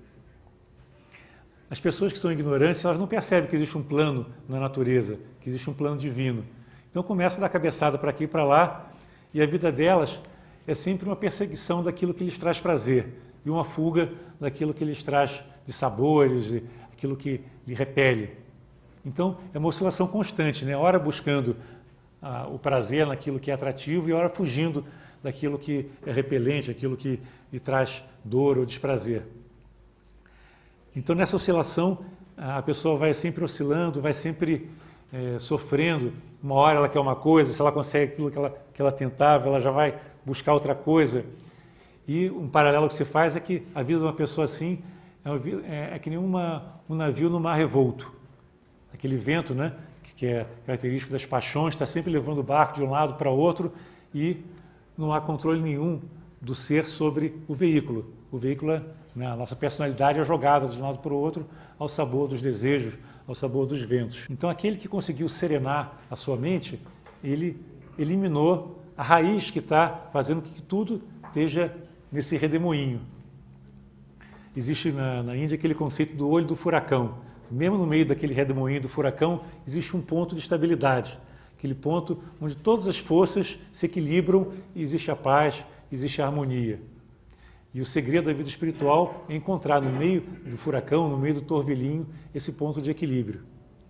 As pessoas que são ignorantes, elas não percebem que existe um plano na natureza, que existe um plano divino. Então começa a dar cabeçada para aqui e para lá, e a vida delas é sempre uma perseguição daquilo que lhes traz prazer e uma fuga daquilo que lhes traz de sabores, e aquilo que lhe repele. Então é uma oscilação constante, né? Ora buscando o prazer naquilo que é atrativo e ora fugindo daquilo que é repelente, aquilo que lhe traz dor ou desprazer. Então nessa oscilação a pessoa vai sempre oscilando, vai sempre sofrendo. Uma hora ela quer uma coisa, se ela consegue aquilo que ela tentava, ela já vai buscar outra coisa. E um paralelo que se faz é que a vida de uma pessoa assim é que nem um navio no mar revolto. Aquele vento, né, que é característico das paixões, está sempre levando o barco de um lado para outro e não há controle nenhum do ser sobre o veículo. O veículo, né, a nossa personalidade é jogada de um lado para o outro ao sabor dos desejos, ao sabor dos ventos. Então, aquele que conseguiu serenar a sua mente, ele eliminou a raiz que está fazendo com que tudo esteja nesse redemoinho. Existe na Índia aquele conceito do olho do furacão. Mesmo no meio daquele redemoinho do furacão, existe um ponto de estabilidade. Aquele ponto onde todas as forças se equilibram e existe a paz, existe a harmonia. E o segredo da vida espiritual é encontrar no meio do furacão, no meio do turbilhinho, esse ponto de equilíbrio.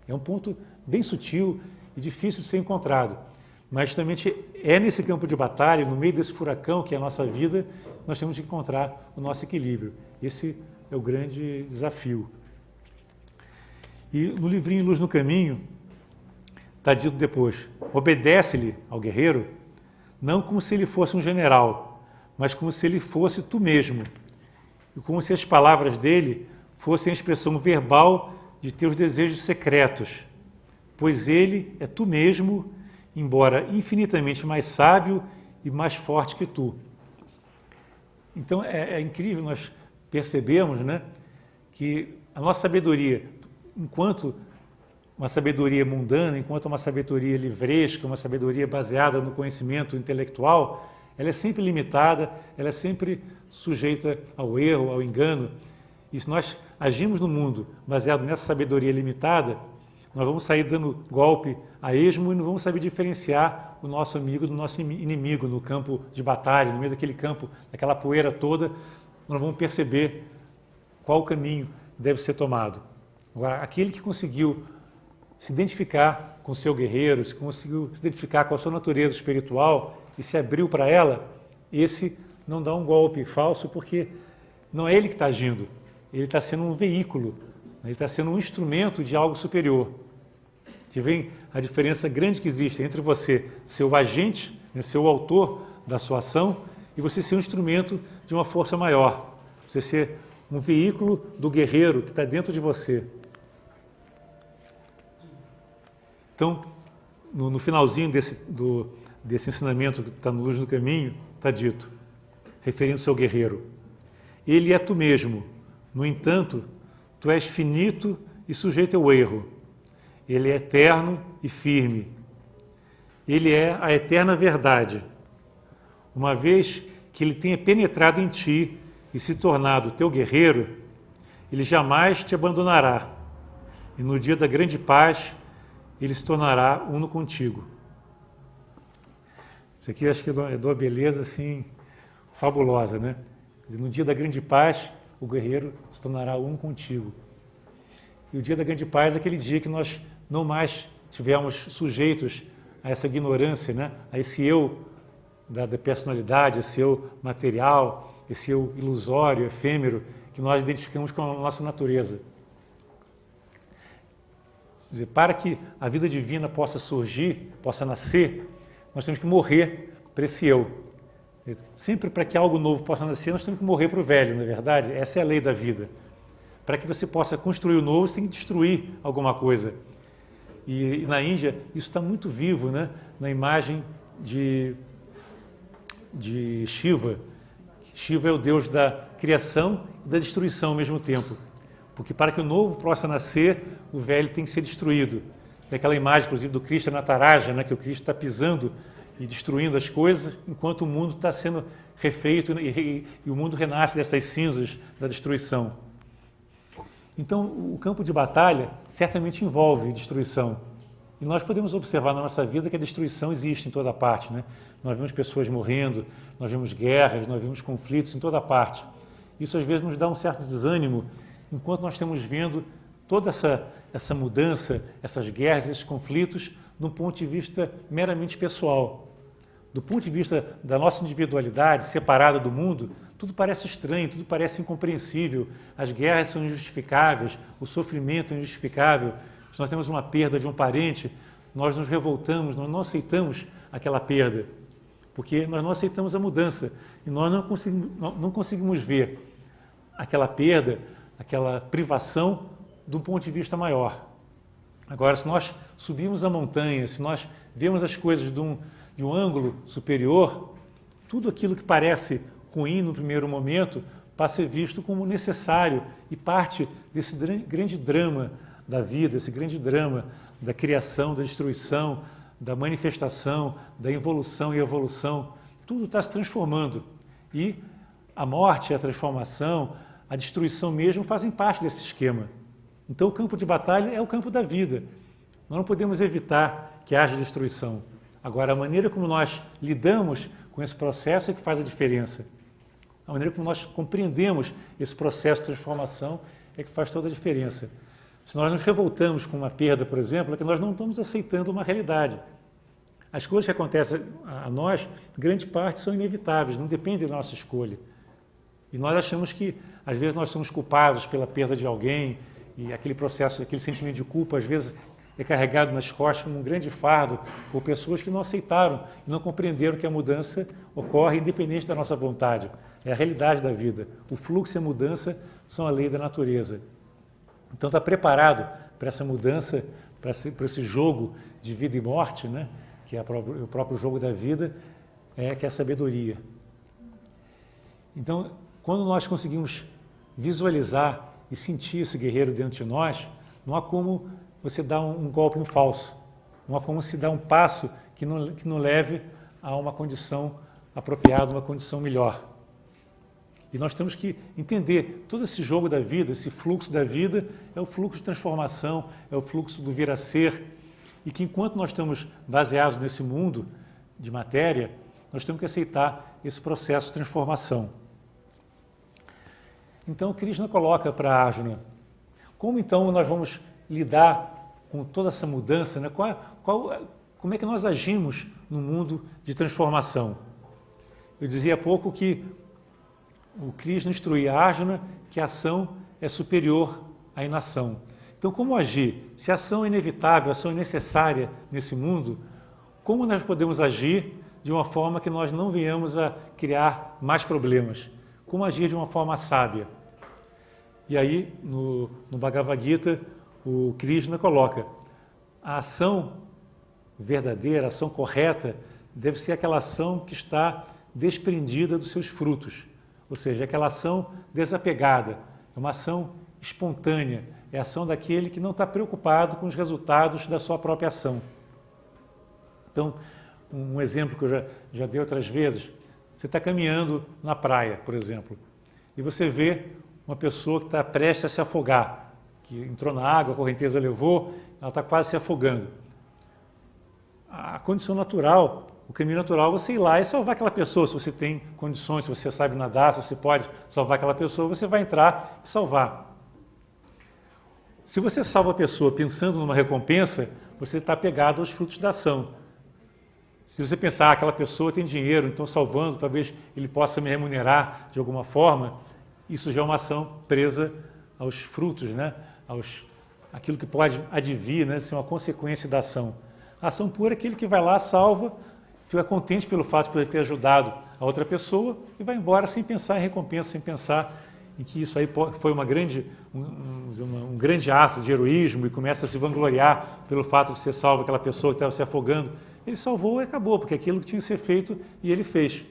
É um ponto bem sutil e difícil de ser encontrado. Mas justamente é nesse campo de batalha, no meio desse furacão que é a nossa vida, nós temos que encontrar o nosso equilíbrio. Esse é o grande desafio. E no livrinho Luz no Caminho, está dito depois: obedece-lhe ao guerreiro, não como se ele fosse um general, mas como se ele fosse tu mesmo, e como se as palavras dele fossem a expressão verbal de teus desejos secretos, pois ele é tu mesmo, embora infinitamente mais sábio e mais forte que tu. Então é incrível nós percebemos, né, que a nossa sabedoria, enquanto uma sabedoria mundana, enquanto uma sabedoria livresca, uma sabedoria baseada no conhecimento intelectual, ela é sempre limitada, ela é sempre sujeita ao erro, ao engano. E se nós agimos no mundo baseado nessa sabedoria limitada, nós vamos sair dando golpe a esmo e não vamos saber diferenciar o nosso amigo do nosso inimigo no campo de batalha, no meio daquele campo, daquela poeira toda, nós vamos perceber qual o caminho deve ser tomado. Agora, aquele que conseguiu se identificar com o seu guerreiro, se conseguiu se identificar com a sua natureza espiritual e se abriu para ela, esse não dá um golpe falso, porque não é ele que está agindo, ele está sendo um veículo, ele está sendo um instrumento de algo superior. Que vem a diferença grande que existe entre você ser o agente, ser o autor da sua ação, e você ser um instrumento de uma força maior, você ser um veículo do guerreiro que está dentro de você. Então, no finalzinho desse ensinamento que está no Luz do Caminho, está dito, referindo-se ao guerreiro: ele é tu mesmo, no entanto, tu és finito e sujeito ao erro. Ele é eterno e firme. Ele é a eterna verdade. Uma vez que ele tenha penetrado em ti e se tornado teu guerreiro, ele jamais te abandonará. E no dia da grande paz, ele se tornará uno contigo. Isso aqui acho que é de uma beleza assim, fabulosa, né? No dia da grande paz, o guerreiro se tornará uno contigo. E o dia da grande paz é aquele dia que nós não mais estivermos sujeitos a essa ignorância, né? A esse eu da personalidade, esse eu material, esse eu ilusório, efêmero, que nós identificamos com a nossa natureza. Quer dizer, para que a vida divina possa surgir, possa nascer, nós temos que morrer para esse eu. Sempre para que algo novo possa nascer, nós temos que morrer para o velho, não é verdade? Essa é a lei da vida. Para que você possa construir o novo, você tem que destruir alguma coisa. E na Índia, isso está muito vivo, né? Na imagem de Shiva. Shiva é o deus da criação e da destruição ao mesmo tempo. Porque para que o novo possa nascer, o velho tem que ser destruído. Tem aquela imagem, inclusive, do Krishna Nataraja, né? Que o Krishna está pisando e destruindo as coisas, enquanto o mundo está sendo refeito e o mundo renasce dessas cinzas da destruição. Então, o campo de batalha certamente envolve destruição. E nós podemos observar na nossa vida que a destruição existe em toda parte, né? Nós vemos pessoas morrendo, nós vemos guerras, nós vemos conflitos em toda parte. Isso às vezes nos dá um certo desânimo, enquanto nós estamos vendo toda essa mudança, essas guerras, esses conflitos, de um ponto de vista meramente pessoal. Do ponto de vista da nossa individualidade, separada do mundo, tudo parece estranho, tudo parece incompreensível, as guerras são injustificáveis, o sofrimento é injustificável. Se nós temos uma perda de um parente, nós nos revoltamos, nós não aceitamos aquela perda, porque nós não aceitamos a mudança e nós não conseguimos ver aquela perda, aquela privação de um ponto de vista maior. Agora, se nós subimos a montanha, se nós vemos as coisas de um ângulo superior, tudo aquilo que parece ruim no primeiro momento passa a ser visto como necessário e parte desse grande drama da vida, esse grande drama da criação, da destruição, da manifestação, da involução e evolução. Tudo está se transformando e a morte, a transformação, a destruição mesmo fazem parte desse esquema. Então o campo de batalha é o campo da vida. Nós não podemos evitar que haja destruição. Agora, a maneira como nós lidamos com esse processo é que faz a diferença. A maneira como nós compreendemos esse processo de transformação é que faz toda a diferença. Se nós nos revoltamos com uma perda, por exemplo, é que nós não estamos aceitando uma realidade. As coisas que acontecem a nós, grande parte são inevitáveis, não dependem da nossa escolha. E nós achamos que, às vezes, nós somos culpados pela perda de alguém, e aquele processo, aquele sentimento de culpa, às vezes, é carregado nas costas como um grande fardo por pessoas que não aceitaram e não compreenderam que a mudança ocorre independente da nossa vontade. É a realidade da vida. O fluxo e a mudança são a lei da natureza. Então, estar preparado para essa mudança, para esse jogo de vida e morte, né? Que é o próprio jogo da vida, que é a sabedoria. Então, quando nós conseguimos visualizar e sentir esse guerreiro dentro de nós, não há como você dar um golpe no falso, não há como se dar um passo que não leve a uma condição apropriada, uma condição melhor. E nós temos que entender todo esse jogo da vida, esse fluxo da vida, é o fluxo de transformação, é o fluxo do vir a ser, e que enquanto nós estamos baseados nesse mundo de matéria, nós temos que aceitar esse processo de transformação. Então, Krishna coloca para Arjuna, como então nós vamos lidar com toda essa mudança, né? Como é que nós agimos no mundo de transformação? Eu dizia há pouco que o Krishna instruía a Arjuna que a ação é superior à inação. Então, como agir? Se a ação é inevitável, a ação é necessária nesse mundo, como nós podemos agir de uma forma que nós não venhamos a criar mais problemas? Como agir de uma forma sábia? E aí, no Bhagavad Gita, o Krishna coloca, a ação verdadeira, a ação correta, deve ser aquela ação que está desprendida dos seus frutos, ou seja, aquela ação desapegada, é uma ação espontânea, é a ação daquele que não está preocupado com os resultados da sua própria ação. Então, um exemplo que eu já dei outras vezes, você está caminhando na praia, por exemplo, e você vê uma pessoa que está prestes a se afogar, que entrou na água, a correnteza levou, ela está quase se afogando. A condição natural, o caminho natural é você ir lá e salvar aquela pessoa. Se você tem condições, se você sabe nadar, se você pode salvar aquela pessoa, você vai entrar e salvar. Se você salva a pessoa pensando numa recompensa, você está apegado aos frutos da ação. Se você pensar, aquela pessoa tem dinheiro, então salvando, talvez ele possa me remunerar de alguma forma, isso já é uma ação presa aos frutos, né? Aquilo que pode advir, né? Ser uma consequência da ação. A ação pura é aquele que vai lá, salva, fica contente pelo fato de poder ter ajudado a outra pessoa e vai embora sem pensar em recompensa, sem pensar em que isso aí foi um grande ato de heroísmo e começa a se vangloriar pelo fato de ser salvo aquela pessoa que estava se afogando. Ele salvou e acabou, porque aquilo que tinha que ser feito e ele fez.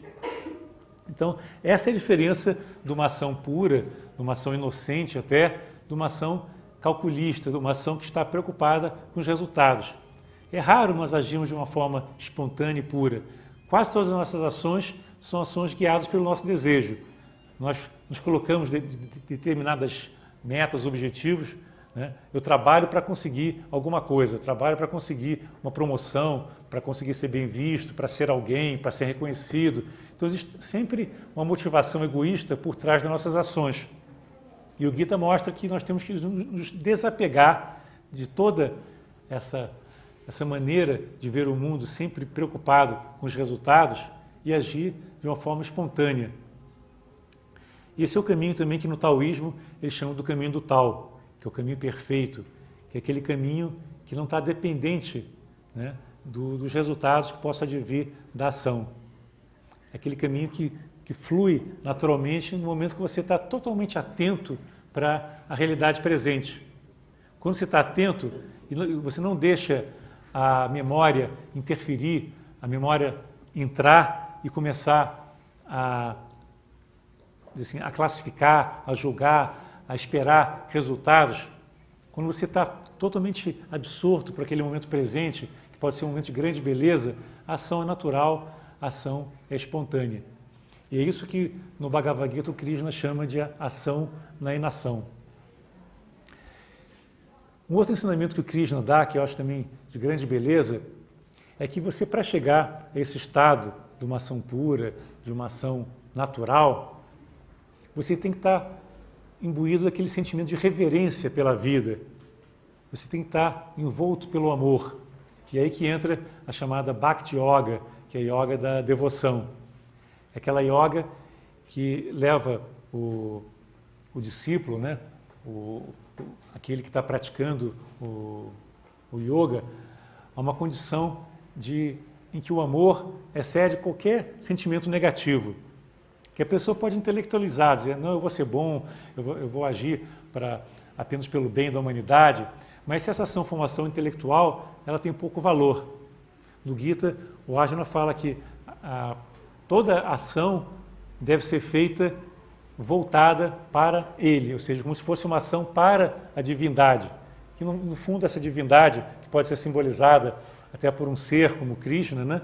Então, essa é a diferença de uma ação pura, de uma ação inocente até, de uma ação calculista, de uma ação que está preocupada com os resultados. É raro nós agirmos de uma forma espontânea e pura. Quase todas as nossas ações são ações guiadas pelo nosso desejo. Nós nos colocamos determinadas metas, objetivos, né? Eu trabalho para conseguir alguma coisa, eu trabalho para conseguir uma promoção, para conseguir ser bem visto, para ser alguém, para ser reconhecido. Então existe sempre uma motivação egoísta por trás das nossas ações. E o Gita mostra que nós temos que nos desapegar de toda essa maneira de ver o mundo sempre preocupado com os resultados e agir de uma forma espontânea. E esse é o caminho também que no taoísmo eles chamam do caminho do Tao, que é o caminho perfeito, que é aquele caminho que não está dependente, né, dos resultados que possam advir da ação. É aquele caminho que flui naturalmente no momento que você está totalmente atento para a realidade presente. Quando você está atento e você não deixa a memória interferir, a memória entrar e começar a classificar, a julgar, a esperar resultados, quando você está totalmente absorto para aquele momento presente, que pode ser um momento de grande beleza, a ação é natural, a ação é espontânea. E é isso que no Bhagavad Gita o Krishna chama de ação na inação. Um outro ensinamento que o Krishna dá, que eu acho também de grande beleza, é que você, para chegar a esse estado de uma ação pura, de uma ação natural, você tem que estar imbuído daquele sentimento de reverência pela vida. Você tem que estar envolto pelo amor. E aí que entra a chamada Bhakti Yoga, que é a yoga da devoção. É aquela yoga que leva o discípulo, né, aquele que está praticando o yoga, a uma condição em que o amor excede qualquer sentimento negativo. Que a pessoa pode intelectualizar, dizer, não, eu vou ser bom, eu vou agir apenas pelo bem da humanidade, mas se essa ação for uma ação intelectual, ela tem pouco valor. No Gita, o Arjuna fala que toda ação deve ser feita voltada para ele, ou seja, como se fosse uma ação para a divindade. Que no fundo essa divindade, que pode ser simbolizada até por um ser como Krishna, né?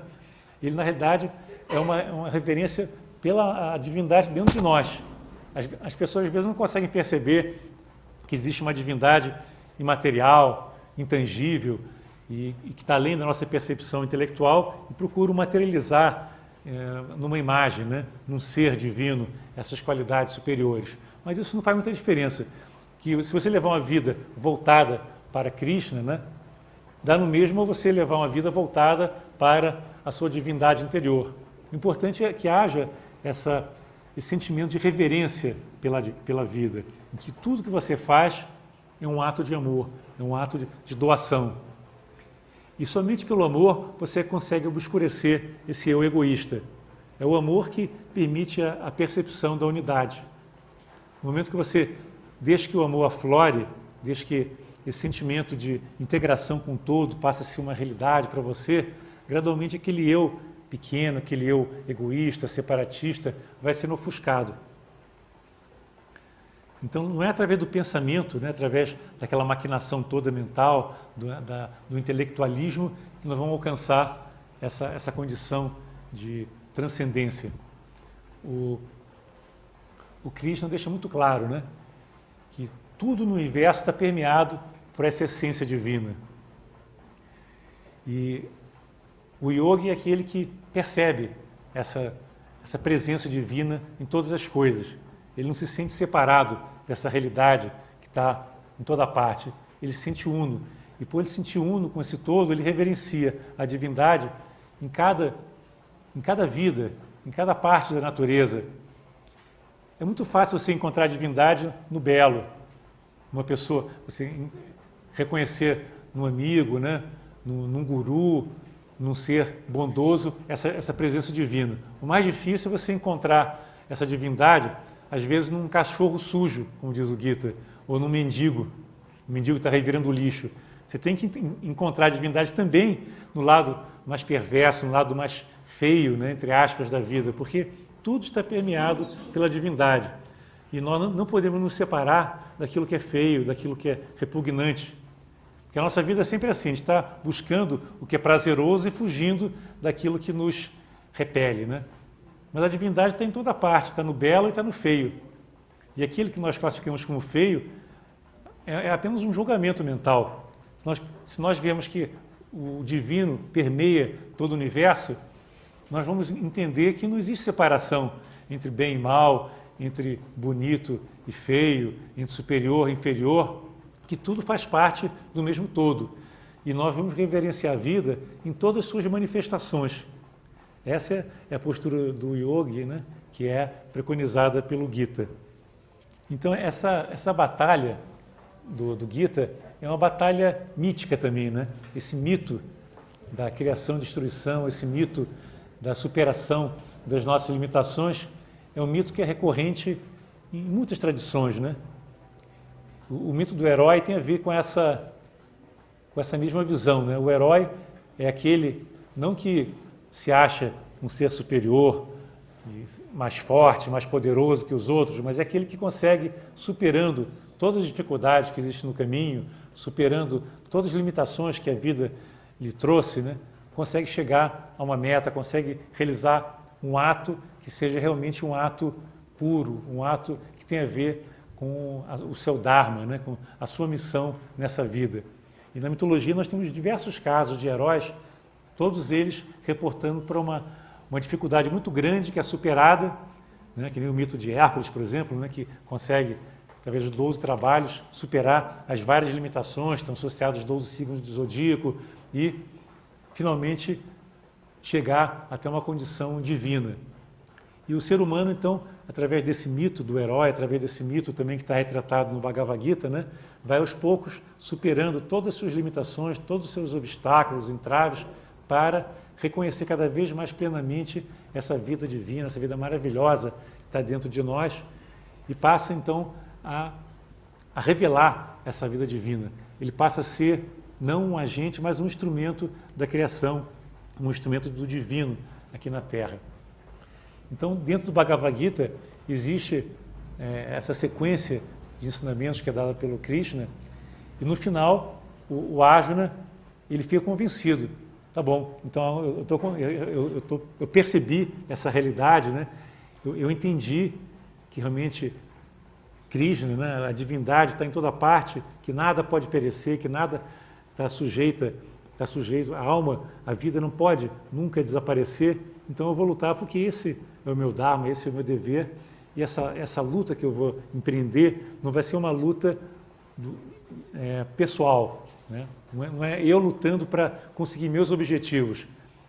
Ele na realidade é uma reverência pela divindade dentro de nós. As pessoas às vezes não conseguem perceber que existe uma divindade imaterial, intangível e que está além da nossa percepção intelectual e procuram materializar numa imagem, né? Num ser divino, essas qualidades superiores. Mas isso não faz muita diferença. Que se você levar uma vida voltada para Krishna, né? Dá no mesmo você levar uma vida voltada para a sua divindade interior. O importante é que haja esse sentimento de reverência pela vida, em que tudo que você faz é um ato de amor, é um ato de doação. E somente pelo amor você consegue obscurecer esse eu egoísta. É o amor que permite a percepção da unidade. No momento que você deixa que o amor aflore, deixa que esse sentimento de integração com o todo passe a ser uma realidade para você, gradualmente aquele eu pequeno, aquele eu egoísta, separatista, vai sendo ofuscado. Então não é através do pensamento, né, através daquela maquinação toda mental, do intelectualismo, que nós vamos alcançar essa condição de transcendência. O Krishna deixa muito claro, né, que tudo no universo está permeado por essa essência divina. E o yogi é aquele que percebe essa presença divina em todas as coisas. Ele não se sente separado dessa realidade que está em toda parte. Ele se sente uno. E por ele se sentir uno com esse todo, ele reverencia a divindade em cada vida, em cada parte da natureza. É muito fácil você encontrar a divindade no belo. Uma pessoa, você reconhecer num amigo, né? num guru, num ser bondoso, essa presença divina. O mais difícil é você encontrar essa divindade, às vezes, num cachorro sujo, como diz o Gita, ou num mendigo. O mendigo está revirando o lixo. Você tem que encontrar a divindade também no lado mais perverso, no lado mais feio, né, entre aspas, da vida, porque tudo está permeado pela divindade. E nós não podemos nos separar daquilo que é feio, daquilo que é repugnante. Porque a nossa vida é sempre assim, a gente está buscando o que é prazeroso e fugindo daquilo que nos repele, né? Mas a divindade está em toda parte, está no belo e está no feio. E aquilo que nós classificamos como feio é apenas um julgamento mental. Se nós vemos que o divino permeia todo o universo, nós vamos entender que não existe separação entre bem e mal, entre bonito e feio, entre superior e inferior, que tudo faz parte do mesmo todo. E nós vamos reverenciar a vida em todas as suas manifestações. Essa é a postura do yogi, né, que é preconizada pelo Gita. Então, essa batalha do Gita é uma batalha mítica também, né? Esse mito da criação e destruição, esse mito da superação das nossas limitações, é um mito que é recorrente em muitas tradições, né? O mito do herói tem a ver com essa mesma visão, né? O herói é aquele, não que se acha um ser superior, mais forte, mais poderoso que os outros, mas é aquele que consegue, superando todas as dificuldades que existem no caminho, superando todas as limitações que a vida lhe trouxe, né? Consegue chegar a uma meta, consegue realizar um ato que seja realmente um ato puro, um ato que tenha a ver com o seu dharma, né? Com a sua missão nessa vida. E na mitologia nós temos diversos casos de heróis, todos eles reportando para uma dificuldade muito grande que é superada, né? Que nem o mito de Hércules, por exemplo, né? Que consegue, através de 12 trabalhos, superar as várias limitações que estão associadas aos 12 signos do zodíaco e, finalmente, chegar até uma condição divina. E o ser humano, então, através desse mito do herói, através desse mito também que está retratado no Bhagavad Gita, né, vai aos poucos superando todas as suas limitações, todos os seus obstáculos, entraves, para reconhecer cada vez mais plenamente essa vida divina, essa vida maravilhosa que está dentro de nós, e passa então a revelar essa vida divina. Ele passa a ser não um agente, mas um instrumento da criação, um instrumento do divino aqui na Terra. Então, dentro do Bhagavad Gita, existe essa sequência de ensinamentos que é dada pelo Krishna, e no final, o Arjuna, ele fica convencido. Tá bom, então eu percebi essa realidade, né? Eu entendi que realmente Krishna, né, a divindade está em toda parte, que nada pode perecer, que nada está sujeito, a alma, a vida não pode nunca desaparecer, então eu vou lutar porque esse é o meu dharma, esse é o meu dever, e essa luta que eu vou empreender não vai ser uma luta pessoal, né? Não é eu lutando para conseguir meus objetivos,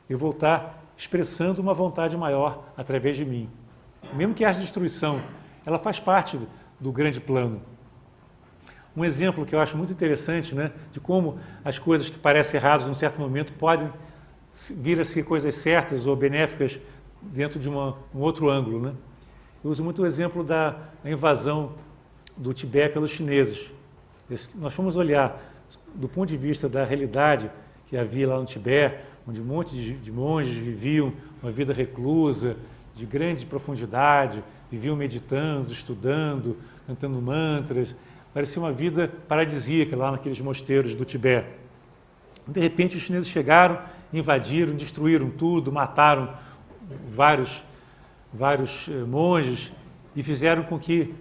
eu vou estar expressando uma vontade maior através de mim. Mesmo que haja destruição, ela faz parte do grande plano. Um exemplo que eu acho muito interessante, né, de como as coisas que parecem erradas num certo momento podem vir a ser coisas certas ou benéficas dentro de um outro ângulo, né? Eu uso muito o exemplo da invasão do Tibete pelos chineses. Nós fomos olhar do ponto de vista da realidade que havia lá no Tibete, onde um monte de monges viviam uma vida reclusa, de grande profundidade, viviam meditando, estudando, cantando mantras. Parecia uma vida paradisíaca lá naqueles mosteiros do Tibete. De repente os chineses chegaram, invadiram, destruíram tudo, mataram vários monges e fizeram com que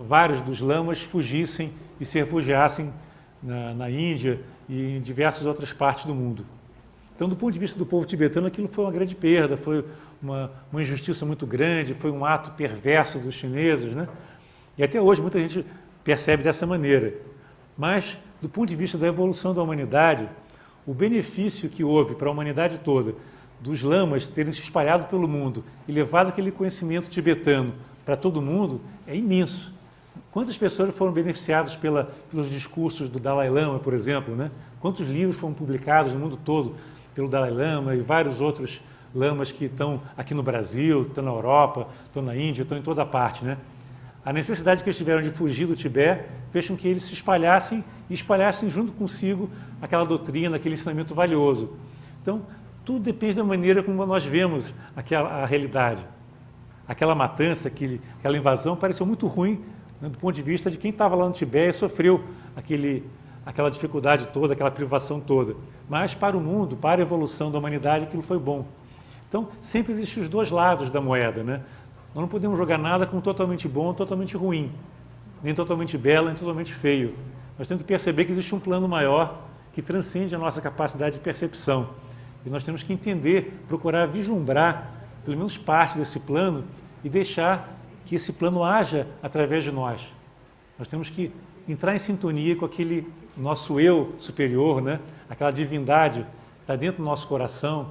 vários dos lamas fugissem e se refugiassem na Índia e em diversas outras partes do mundo. Então, do ponto de vista do povo tibetano, aquilo foi uma grande perda, foi uma injustiça muito grande, foi um ato perverso dos chineses, né? E até hoje muita gente percebe dessa maneira. Mas, do ponto de vista da evolução da humanidade, o benefício que houve para a humanidade toda dos lamas terem se espalhado pelo mundo e levado aquele conhecimento tibetano para todo mundo é imenso. Quantas pessoas foram beneficiadas pelos discursos do Dalai Lama, por exemplo, né? Quantos livros foram publicados no mundo todo pelo Dalai Lama e vários outros lamas que estão aqui no Brasil, estão na Europa, estão na Índia, estão em toda parte, né? A necessidade que eles tiveram de fugir do Tibete fez com que eles se espalhassem e espalhassem junto consigo aquela doutrina, aquele ensinamento valioso. Então, tudo depende da maneira como nós vemos a realidade. Aquela matança, aquela invasão pareceu muito ruim, né, do ponto de vista de quem estava lá no Tibete e sofreu aquela dificuldade toda, aquela privação toda. Mas para o mundo, para a evolução da humanidade, aquilo foi bom. Então, sempre existem os dois lados da moeda, né? Nós não podemos jogar nada como totalmente bom, totalmente ruim, nem totalmente belo, nem totalmente feio. Nós temos que perceber que existe um plano maior que transcende a nossa capacidade de percepção. E nós temos que entender, procurar vislumbrar pelo menos parte desse plano e deixar que esse plano haja através de nós. Nós temos que entrar em sintonia com aquele nosso eu superior, né? Aquela divindade que está dentro do nosso coração.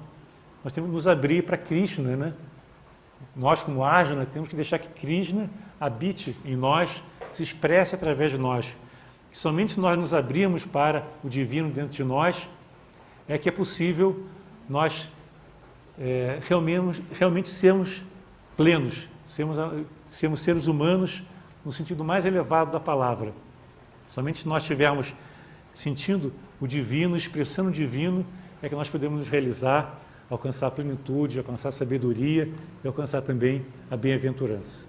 Nós temos que nos abrir para Krishna, né? Nós, como Arjuna, temos que deixar que Krishna habite em nós, se expresse através de nós. E somente se nós nos abrirmos para o divino dentro de nós, é que é possível nós realmente sermos plenos, sermos seres humanos no sentido mais elevado da palavra. Somente se nós estivermos sentindo o divino, expressando o divino, é que nós podemos nos realizar, alcançar a plenitude, alcançar a sabedoria e alcançar também a bem-aventurança.